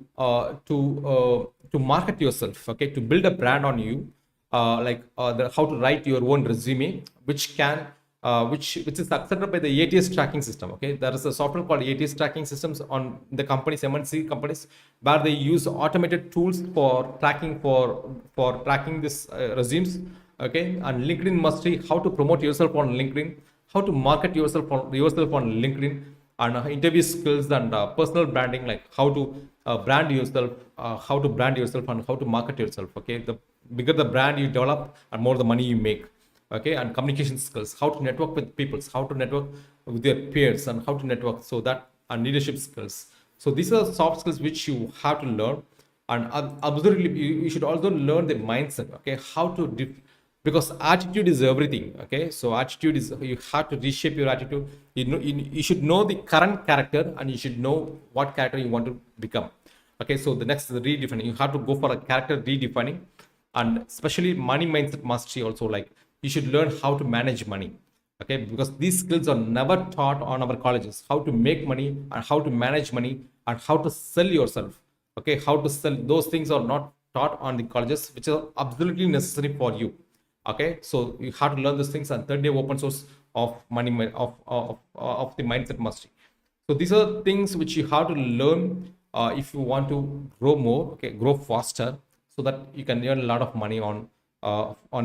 market yourself. Okay, to build a brand on you, how to write your own resume, which is accepted by the ATS tracking system. Okay, there is a software called ATS tracking systems on the companies, MNC companies, where they use automated tools for tracking this resumes. Okay, and LinkedIn mastery, how to promote yourself on LinkedIn, how to market yourself on LinkedIn, and interview skills and personal branding, like how to brand yourself, and how to market yourself. Okay, the bigger the brand you develop and more the money you make. Okay, and communication skills, how to network with people, how to network with their peers, and how to network, so that, and leadership skills. So these are soft skills which you have to learn. And absolutely you should also learn the mindset. Okay, how to because attitude is everything. Okay, so attitude is, you have to reshape your attitude. You should know the current character, and you should know what character you want to become. Okay, so the next is redefining. You have to go for a character redefining, and especially money mindset mastery also. Like you should learn how to manage money. Okay, because these skills are never taught on our colleges. How to make money, and how to manage money, and how to sell yourself. Okay, how to sell, those things are not taught on the colleges, which are absolutely necessary for you. Okay, so you have to learn these things. And third day open source of money of the mindset mastery. So these are things which you have to learn if you want to grow more. Okay, grow faster, so that you can earn a lot of money on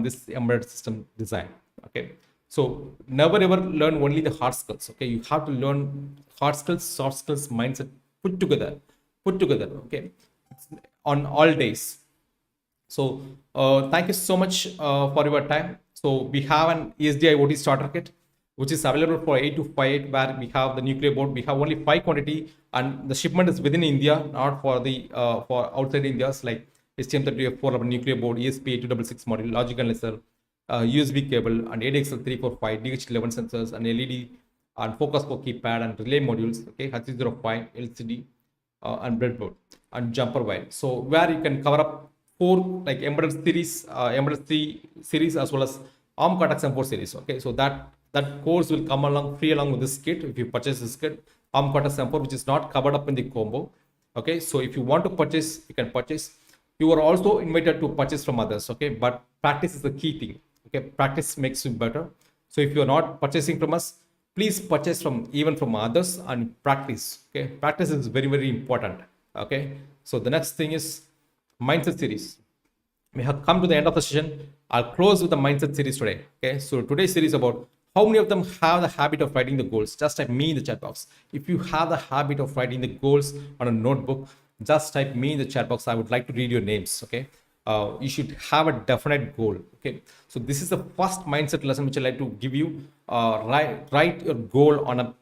this embedded system design. Okay, so never ever learn only the hard skills. Okay, you have to learn hard skills, soft skills, mindset put together. Okay, on all days. So thank you so much for your time. So we have an ESD IoT starter kit, which is available for 8258, where we have the nuclear board. We have only 5 quantity, and the shipment is within India, not for the for outside India, like STM32F4 nuclear board, ESP8266 module, logic analyzer, USB cable, and ADXL345, DH11 sensors, and LED, and focus for keypad and relay modules. Okay, H05, LCD, and breadboard, and jumper wire. So where you can cover up 4 like embedded series, embedded C series, as well as ARM Cortex M4 series. Okay, so that course will come along free along with this kit if you purchase this kit, ARM Cortex M4, which is not covered up in the combo. Okay, so if you want to purchase, you can purchase. You are also invited to purchase from others. Okay, but practice is the key thing. Okay, practice makes you better. So if you are not purchasing from us, please purchase from even from others and practice. Okay, practice is very important. Okay, so the next thing is mindset series. We have come to the end of the session. I'll close with the mindset series today. Okay, so today's series about how many of them have the habit of writing the goals. Just type me in the chat box. If you have the habit of writing the goals on a notebook, just type me in the chat box. I would like to read your names. Okay, you should have a definite goal. Okay, so this is the first mindset lesson which I like to give you. Write your goal on a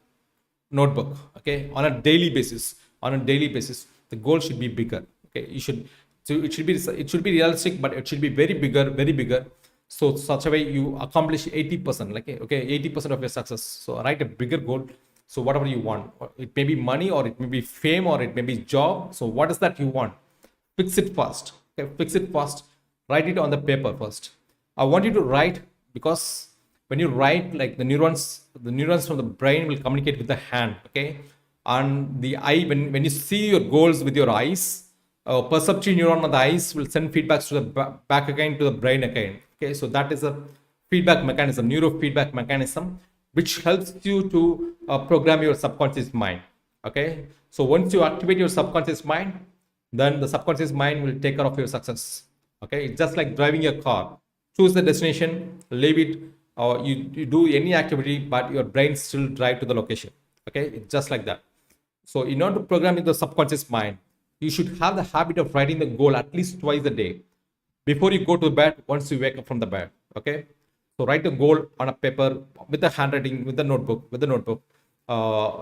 notebook. Okay, on a daily basis. The goal should be bigger. Okay, it should be realistic, but it should be very bigger. So such a way you accomplish 80%, like okay, 80% of your success. So write a bigger goal. So whatever you want, it may be money, or it may be fame, or it may be job. So what is that you want? Fix it fast. Okay, fix it fast. Write it on the paper first. I want you to write, because when you write, like the neurons from the brain will communicate with the hand. Okay, and the eye, when you see your goals with your eyes, perceptive neuron on the eyes will send feedbacks to the back again to the brain again. Okay, so that is a feedback mechanism, neurofeedback mechanism, which helps you to program your subconscious mind. Okay, so once you activate your subconscious mind, then the subconscious mind will take care of your success. Okay, it's just like driving a car. Choose the destination, leave it, or you do any activity, but your brain still drive to the location. Okay, it's just like that. So in order to program in the subconscious mind, you should have the habit of writing the goal at least twice a day before you go to bed, once you wake up from the bed. Okay, so write a goal on a paper with the handwriting, with the notebook.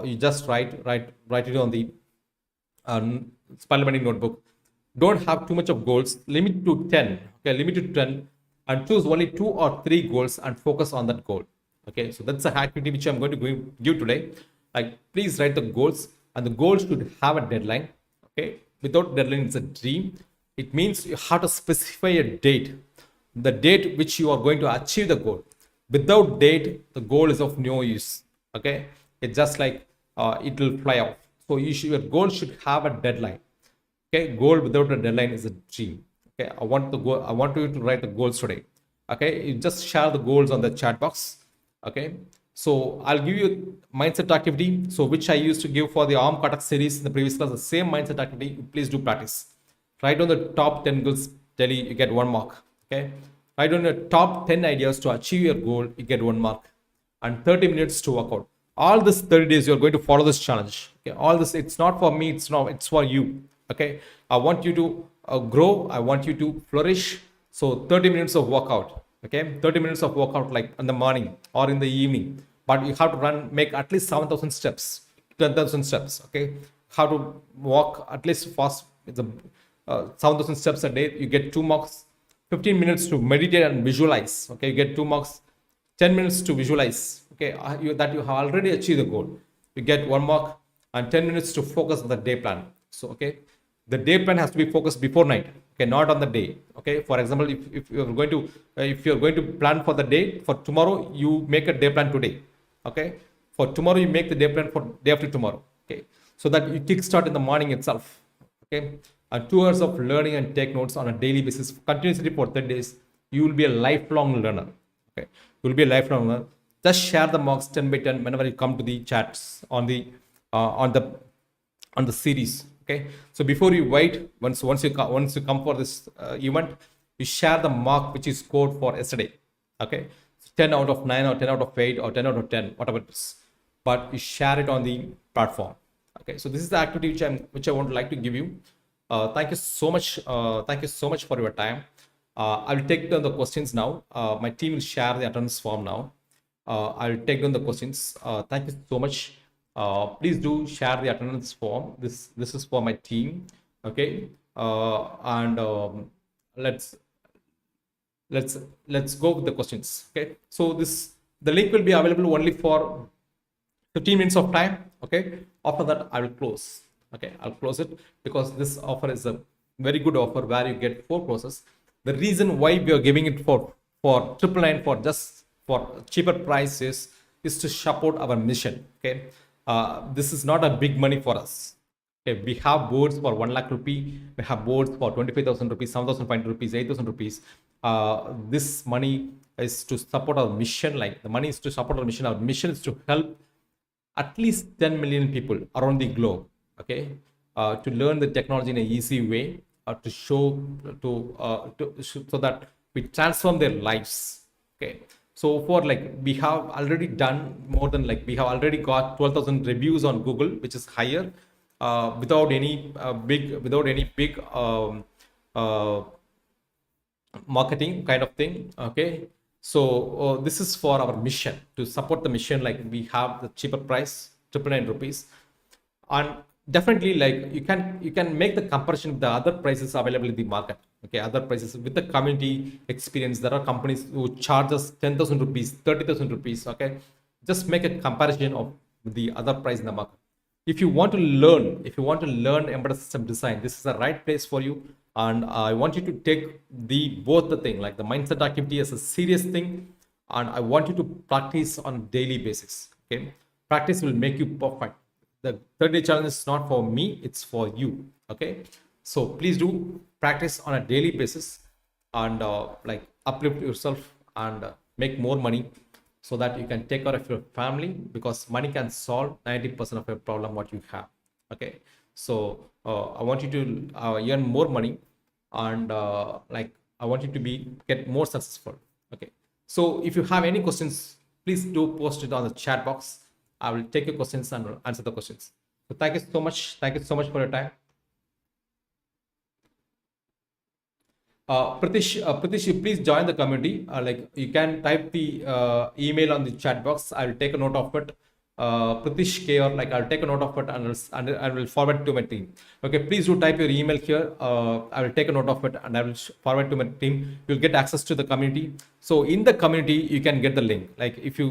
You just write it on the spiral binding notebook. Don't have too much of goals. Limit to 10. Okay, limit to 10, and choose only 2 or 3 goals and focus on that goal. Okay, so that's a activity which I'm going to give today. Like, please write the goals, and the goals should have a deadline. Okay, without deadline, it's a dream. It means you have to specify a date, the date which you are going to achieve the goal. Without date, the goal is of no use. Okay, it's just like it will fly off. So your goal should have a deadline. Okay, goal without a deadline is a dream. Okay, I want you to write the goals today. Okay, you just share the goals on the chat box. Okay, so I'll give you mindset activity, so which I used to give for the ARM Cortex series in the previous class. The same mindset activity. Please do practice. Write on the top 10 goals daily, you get 1 mark. Okay, write on the top 10 ideas to achieve your goal, you get 1 mark, and 30 minutes to work out. All this 30 days you're going to follow this challenge. Okay, all this, it's not for me, it's for you. Okay, I want you to grow, I want you to flourish. So 30 minutes of workout. Okay, 30 minutes of workout, like in the morning or in the evening, but you have to make at least 7,000 steps, 10,000 steps. Okay, how to walk at least fast. It's a 7,000 steps a day, you get 2 marks. 15 minutes to meditate and visualize. Okay, you get 2 marks. 10 minutes to visualize. Okay, that you have already achieved the goal, you get 1 mark. And 10 minutes to focus on the day plan. So okay, the day plan has to be focused before night. Okay, not on the day. Okay, for example, if you're going to plan for the day for tomorrow, you make a day plan today. Okay, for tomorrow you make the day plan for day after tomorrow. Okay, so that you kickstart in the morning itself. Okay, and 2 hours of learning and take notes on a daily basis continuously for 30 days. You will be a lifelong learner. Okay, you will be a lifelong learner. Just share the marks 10 by 10 whenever you come to the chats on the series. Okay, so before you wait, once you come for this event, you share the mark which is scored for yesterday. Okay, 10 out of 9 or 10 out of 8 or 10 out of 10, whatever it is, but you share it on the platform. Okay, so this is the activity which I want to like to give you. Thank you so much. Thank you so much for your time. I'll take down the questions now. My team will share the attendance form now. I'll take down the questions. Thank you so much. Please do share the attendance form. This is for my team. Okay, and let's let's go with the questions. Okay, so the link will be available only for 15 minutes of time. Okay, after that I will close. Okay, I'll close it because this offer is a very good offer where you get 4 courses. The reason why we are giving it for triple nine for just for cheaper prices is to support our mission. Okay, this is not a big money for us. Okay, we have boards for 1 lakh rupee, we have boards for 25,000 rupees, 7,500 rupees, 8,000 rupees. This money is to support our mission. Like the money is to support our mission. Our mission is to help at least 10 million people around the globe. Okay, to learn the technology in an easy way, to show so that we transform their lives. Okay, so for like we have already done more than like we have already got 12,000 reviews on Google, which is higher, without any big marketing kind of thing. Okay, so this is for our mission, to support the mission. Like we have the cheaper price, 999 rupees, and definitely like you can make the comparison with the other prices available in the market. Okay, other prices with the community experience. There are companies who charge us 10,000 rupees, 30,000 rupees. Okay, just make a comparison of the other price in the market. If you want to learn embedded system design, this is the right place for you. And I want you to take both the thing, like the mindset activity, as a serious thing, and I want you to practice on a daily basis. Okay, practice will make you perfect. The 30-day challenge is not for me, it's for you. Okay, so please do practice on a daily basis, and like uplift yourself and make more money, so that you can take care of your family, because money can solve 90% of your problem what you have. Okay, so I want you to earn more money, and like I want you to get more successful. Okay, so if you have any questions, please do post it on the chat box. I will take your questions and answer the questions. So thank you so much for your time. Pratish, you please join the community. Like you can type the email on the chat box. I will take a note of it. Pratish K, or like I'll take a note of it, and I will forward to my team. Okay, please do type your email here. I will take a note of it and I will forward to my team. You'll get access to the community. So in the community, you can get the link. Like if you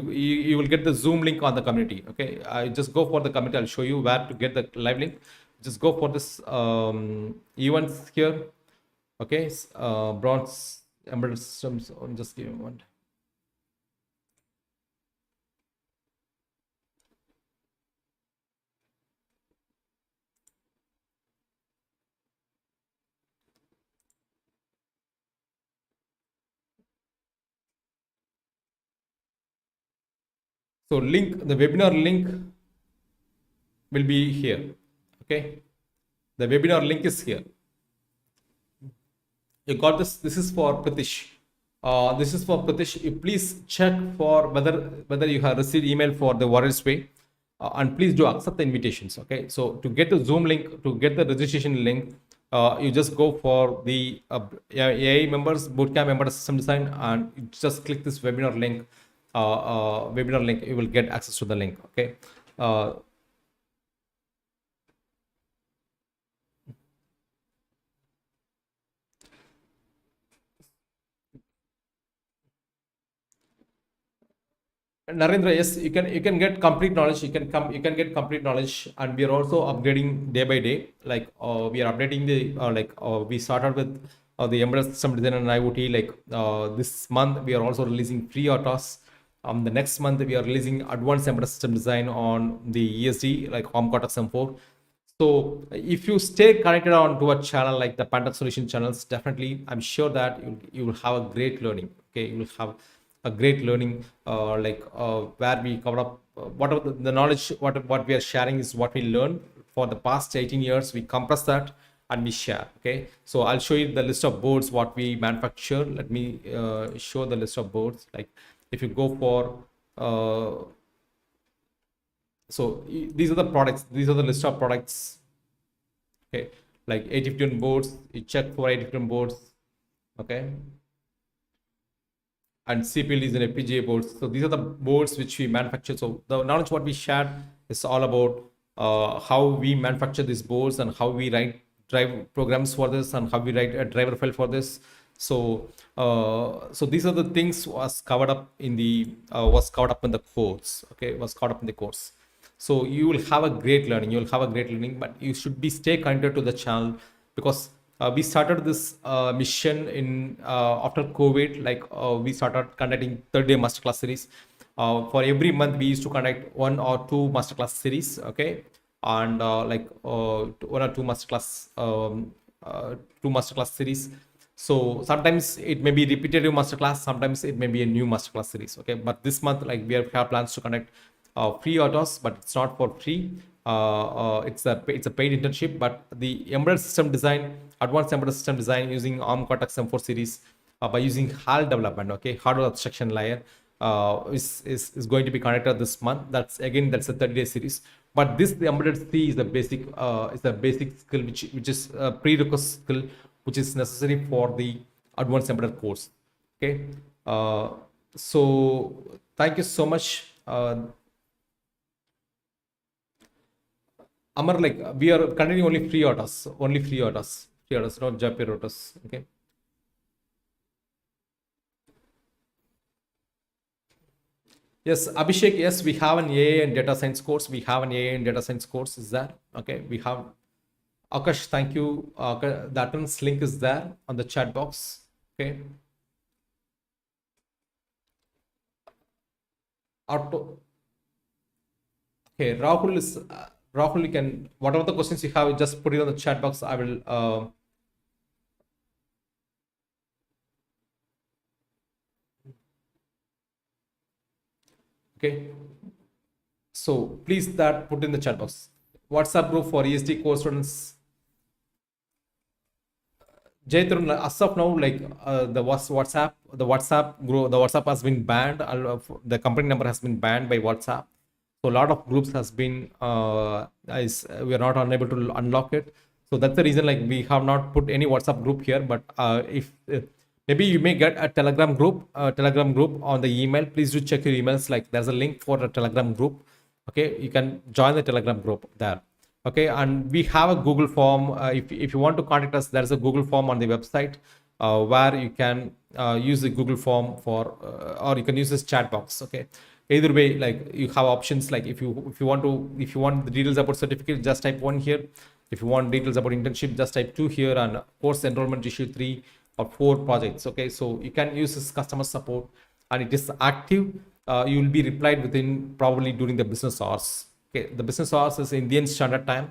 will get the Zoom link on the community. Okay, I just go for the community. I'll show you where to get the live link. Just go for this events here. Okay, bronze embedded systems. Just give me a moment. So the webinar link will be here. Okay, the webinar link is here. You got this. This is for Pratish. This is for Pratish. You please check for whether you have received email for the Warriorsway, and please do accept the invitations. Okay, so to get the Zoom link, to get the registration link, you just go for the AI members bootcamp embedded system design, and you just click this webinar link. You will get access to the link. Okay. Narendra, yes, you can get complete knowledge. You can get complete knowledge, and we are also upgrading day by day. Like we are updating we started with the embedded system design and IoT. Like this month we are also releasing free autos. The next month we are releasing advanced embedded system design on the ESD, like Home Cortex M4. So if you stay connected on to a channel like the Pantech Solution channels, definitely I'm sure that you will have a great learning. Okay, you will have a great learning, where we cover up whatever the knowledge, what we are sharing is what we learned for the past 18 years. We compress that and we share. Okay, so I'll show you the list of boards what we manufacture. Let me show the list of boards. Like if you go for so these are the products, these are the list of products. Okay, like 8051 boards, you check for 8051 boards. Okay, and CPLDs and FPGA boards. So these are the boards which we manufacture. So the knowledge what we shared is all about how we manufacture these boards and how we drive programs for this and how we write a driver file for this. So these are the things was covered up in the course. Okay, was covered up in the course. So you will have a great learning. You will have a great learning, but you should be stay connected to the channel, because we started this mission in after COVID. Like we started conducting 30-day masterclass series. For every month, we used to conduct one or two masterclass series. Okay, and one or two masterclass series. So sometimes it may be repetitive masterclass, sometimes it may be a new masterclass series. Okay, but this month, like, we have plans to conduct free autos, but it's not for free. It's a paid internship. But the embedded system design, advanced embedded system design using ARM Cortex M4 series, by using HAL development, okay, hardware abstraction layer, is going to be conducted this month. That's a 30-day series. But the embedded C is the basic skill, which is a prerequisite skill, which is necessary for the advanced embedded course. Okay, so thank you so much. Amar, like, we are continuing only free orders, not Jaipur orders. Okay. Yes, Abhishek. Yes, we have an AI and data science course. We have an AI and data science course. Is there? Okay. We have Akash. Thank you. The attendance link is there on the chat box. Okay. Auto. Okay. Rahul. You can, whatever the questions you have, just put it on the chat box. I will. Okay. So please that put in the chat box. WhatsApp group for ESD course students. Jaitrun, as of now, like, the WhatsApp group, the WhatsApp has been banned. The company number has been banned by WhatsApp. So a lot of groups has been we are not unable to unlock it. So that's the reason, like, we have not put any WhatsApp group here. But if maybe you may get a Telegram group on the email. Please do check your emails. Like, there's a link for a Telegram group. Okay, you can join the Telegram group there. Okay, and we have a Google form. If you want to contact us, there's a Google form on the website, where you can use the Google form for, or you can use this chat box. Okay, either way, like, you have options. Like, if you want the details about certificate, just type 1 here. If you want details about internship, just type 2 here, and course enrollment issue 3 or 4 projects. Okay, so you can use this customer support, and it is active. You will be replied within, probably during the business hours. Okay, the business hours is Indian Standard Time,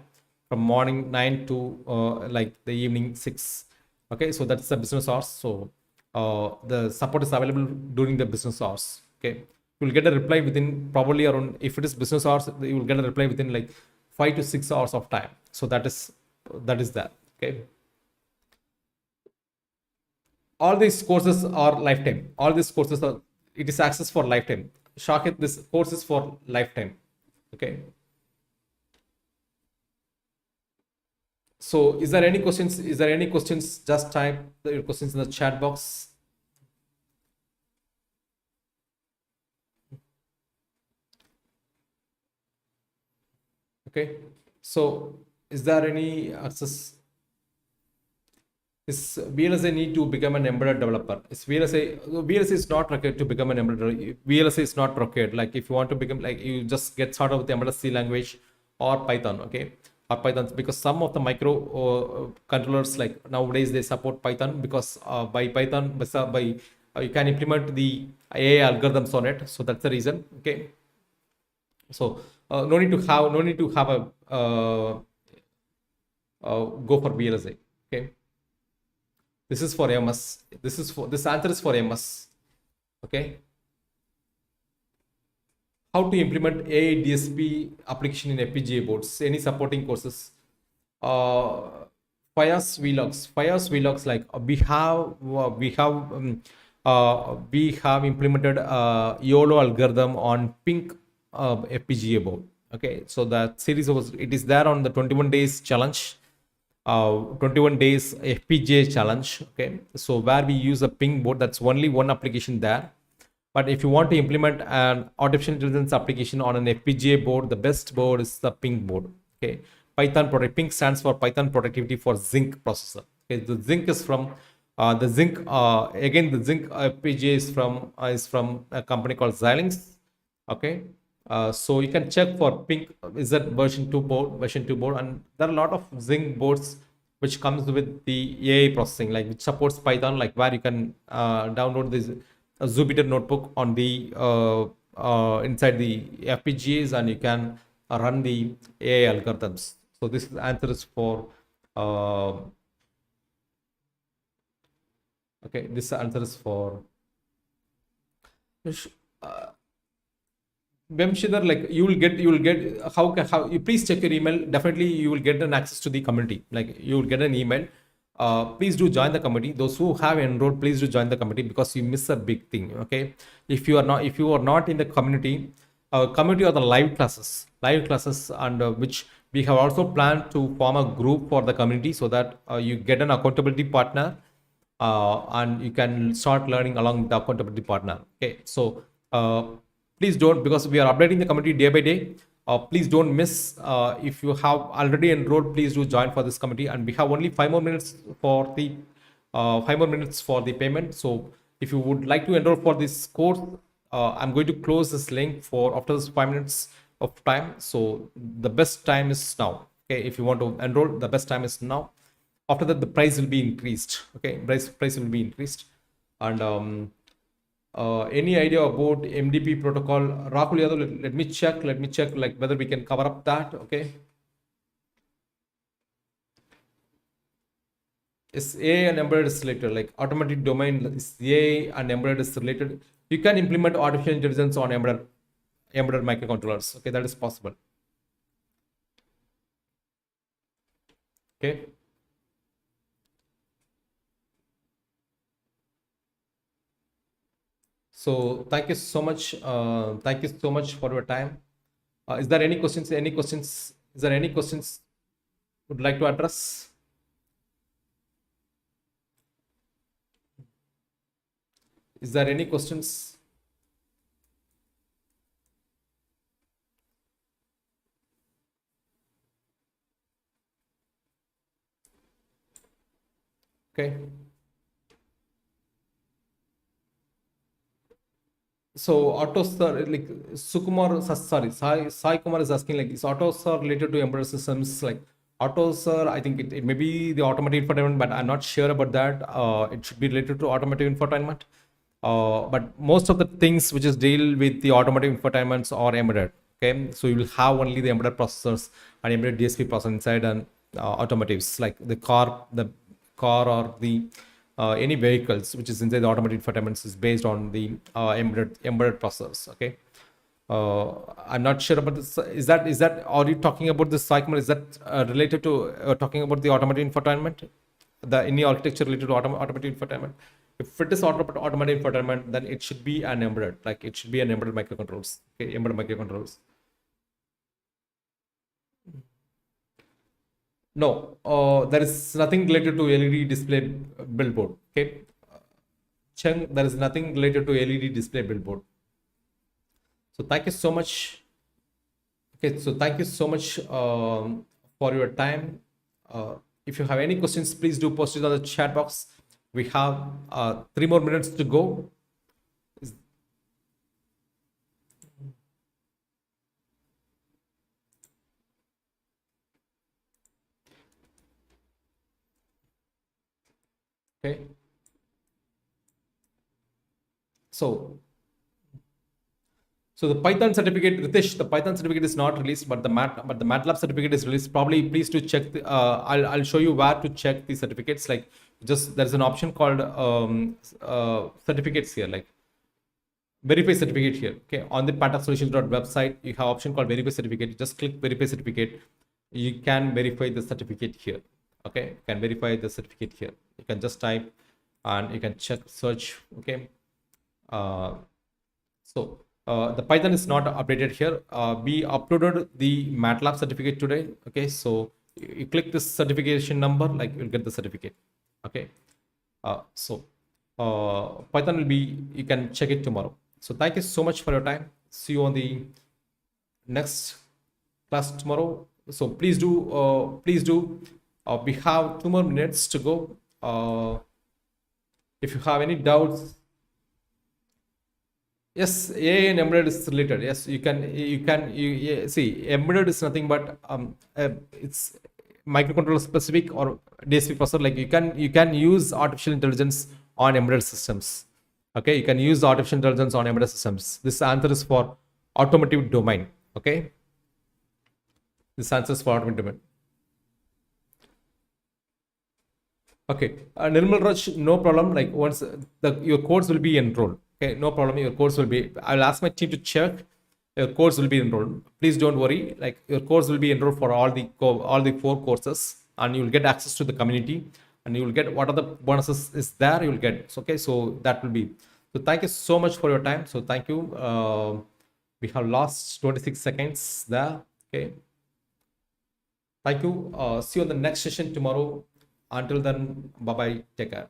from morning 9 to like the evening 6. Okay, so that's the business hours. So the support is available during the business hours. Okay, you will get a reply within, probably around, if it is business hours, you will get a reply within like 5 to 6 hours of time. So that is that. Okay, all these courses are lifetime. All these courses are, it is access for lifetime. Shakit, this course is for lifetime. Okay, so is there any questions? Just type your questions in the chat box. Okay, so is there any access? Is VLSI need to become an embedded developer? Is VLSI is not required to become an embedded. VLSI is not required. Like, if you want to become, like, you just get started with the embedded C language or Python. Okay, or Python, because some of the micro controllers, like, nowadays they support Python, because by Python, you can implement the AI algorithms on it. So that's the reason. Okay, so no need to have a go for VLSI. Okay, this is for MS. This answer is for MS. Okay, how to implement AI DSP application in FPGA boards? Any supporting courses? Fias vlogs. Like, we have implemented YOLO algorithm on pink FPGA board. Okay, so that series it is there on the 21 days challenge. 21 days FPGA challenge. Okay, so where we use a ping board, that's only one application there. But if you want to implement an artificial intelligence application on an FPGA board, the best board is the ping board. Okay, ping stands for Python productivity for Zinc processor. Okay, the Zinc is from The zinc again, the zinc FPGA is from a company called Xilinx. Okay, so you can check for pink is that version 2 board, and there are a lot of zinc boards which comes with the AI processing, like which supports Python, like where you can download this Jupyter notebook on the inside the FPGAs, and you can run the AI algorithms. So this answer is for uh, okay. This answer is for uh, Vemshidhar, like you will get how you please check your email. Definitely you will get an access to the community. Like you will get an email. Please do join the committee. Those who have enrolled, please do join the committee because you miss a big thing. Okay, if you are not in the community are the live classes, and which we have also planned to form a group for the community so that you get an accountability partner, and you can start learning along with the accountability partner. Okay, so please don't, because we are updating the community day by day. Please don't miss. If you have already enrolled, please do join for this committee, and we have only 5 more minutes for the 5 more minutes for the payment. So if you would like to enroll for this course, I'm going to close this link for after this 5 minutes of time. So the best time is now. Okay, if you want to enroll, the best time is now. After that, the price will be increased. Okay, price will be increased. And any idea about MDP protocol? Rahul Yadav, let me check like whether we can cover up that. Okay, is AI and embedded is related, like automatic domain is AI and embedded is related. You can implement artificial intelligence on embedded microcontrollers. Okay, that is possible. Okay. So thank you so much. Thank you so much for your time. Is there any questions? Any questions? Is there any questions would like to address? Is there any questions? Okay. So auto sir, like Sukumar, sorry, Sai Kumar is asking, like, is auto sir related to embedded systems? Like auto sir, I think it may be the automotive infotainment, but I'm not sure about that. It should be related to automotive infotainment. But most of the things which is deal with the automotive infotainments are embedded. Okay, so you will have only the embedded processors and embedded DSP processor inside, and automotives like the car or the any vehicles which is inside the automotive infotainment is based on the embedded processors. Okay, I'm not sure about this. Is that are you talking about this cycle? Is that related to talking about the automotive infotainment? The any architecture related to automotive infotainment? If it is automotive infotainment, then it should be an embedded, like it should be an embedded microcontrollers. Okay, embedded microcontrollers. No, there is nothing related to LED display billboard. Okay, Cheng, there is nothing related to LED display billboard. So thank you so much. Okay, so thank you so much for your time. If you have any questions, please do post it on the chat box. We have 3 more minutes to go. Okay. So the Python certificate, Ritesh, the Python certificate is not released, but the MATLAB certificate is released. Probably, please to check. I'll show you where to check the certificates. Like just there's an option called certificates here, like verify certificate here. Okay, on the website, you have option called verify certificate. Just click verify certificate. You can verify the certificate here. Okay, you can verify the certificate here. You can just type and you can check search. Okay, so the Python is not updated here. We uploaded the MATLAB certificate today. Okay, so you click this certification number, like you'll get the certificate. Okay, so Python will be, you can check it tomorrow. So thank you so much for your time. See you on the next class tomorrow. So please do, we have 2 more minutes to go. If you have any doubts, yes, AI and embedded is related. Yes, see, embedded is nothing but it's microcontroller specific or DSP processor. Like you can use artificial intelligence on embedded systems. Okay, you can use artificial intelligence on embedded systems. This answer is for automotive domain. Okay, this answer is for automotive domain. Okay, Nirmal Raj, no problem. Like once your course will be enrolled. Okay, no problem. Your course will be. I'll ask my team to check. Your course will be enrolled. Please don't worry. Like your course will be enrolled for all the 4 courses, and you will get access to the community, and you will get what are the bonuses is there. You will get. So, okay, so that will be. So thank you so much for your time. So thank you. We have lost 26 seconds there. Okay. Thank you. See you on the next session tomorrow. Until then, bye bye. Take care.